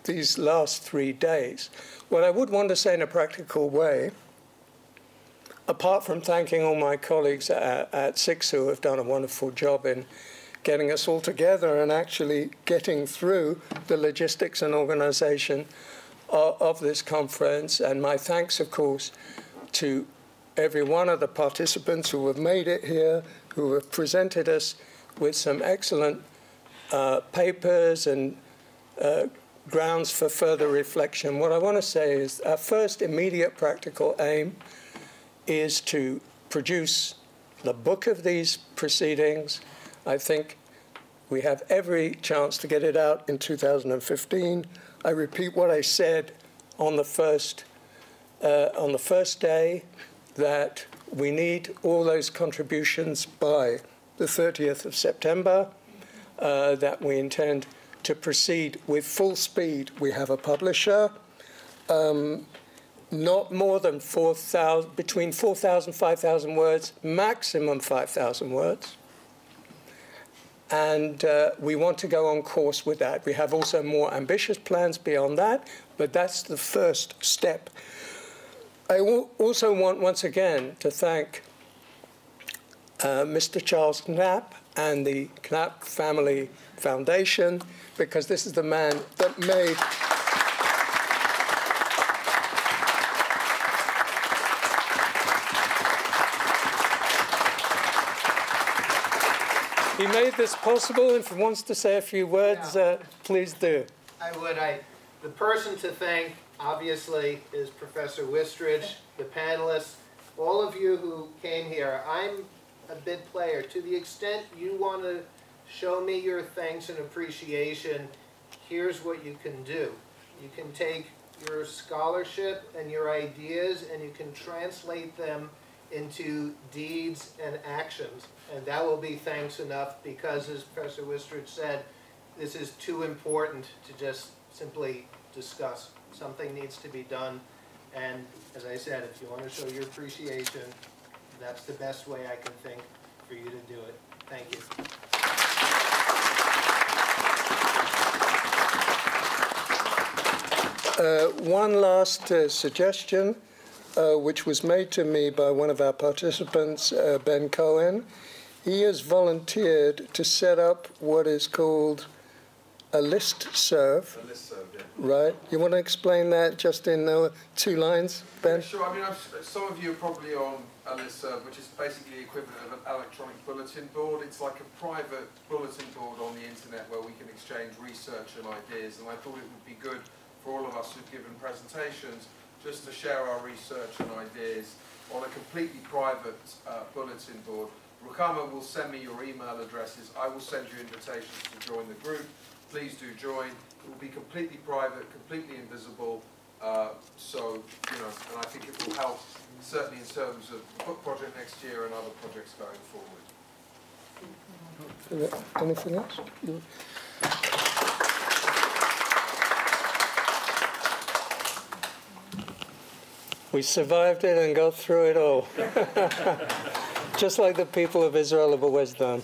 these last 3 days. What I would want to say in a practical way, apart from thanking all my colleagues at SIX who have done a wonderful job in getting us all together and actually getting through the logistics and organization of this conference, and my thanks, of course, to every one of the participants who have made it here, who have presented us with some excellent papers and grounds for further reflection. What I want to say is our first immediate practical aim is to produce the book of these proceedings. I think we have every chance to get it out in 2015. I repeat what I said on the first day, that we need all those contributions by the 30th of September, that we intend to proceed with full speed. We have a publisher, not more than between 4,000 and 5,000 words, maximum 5,000 words. And we want to go on course with that. We have also more ambitious plans beyond that, but that's the first step. I also want, once again, to thank Mr. Charles Knapp and the Knapp Family Foundation, because this is the man that made he made this possible, and if he wants to say a few words, please do. I would. The person to thank, obviously, is Professor Wistridge, the panelists, all of you who came here. I'm a bid player. To the extent you want to show me your thanks and appreciation, here's what you can do. You can take your scholarship and your ideas and you can translate them into deeds and actions. And that will be thanks enough, because, as Professor Wistridge said, this is too important to just simply discuss. Something needs to be done. And as I said, if you want to show your appreciation, that's the best way I can think for you to do it. Thank you. One last suggestion, which was made to me by one of our participants, Ben Cohen. He has volunteered to set up what is called a listserv. A listserv, yeah. Right. You want to explain that just in 2 lines, Ben? Yeah, sure. I mean, some of you are probably on a listserv, which is basically the equivalent of an electronic bulletin board. It's like a private bulletin board on the internet where we can exchange research and ideas. And I thought it would be good for all of us who've given presentations just to share our research and ideas on a completely private bulletin board. Rukama will send me your email addresses. I will send you invitations to join the group. Please do join. It will be completely private, completely invisible. So, you know, and I think it will help, certainly in terms of the book project next year and other projects going forward. Anything else? We survived it and got through it all. Just like the people of Israel have always done.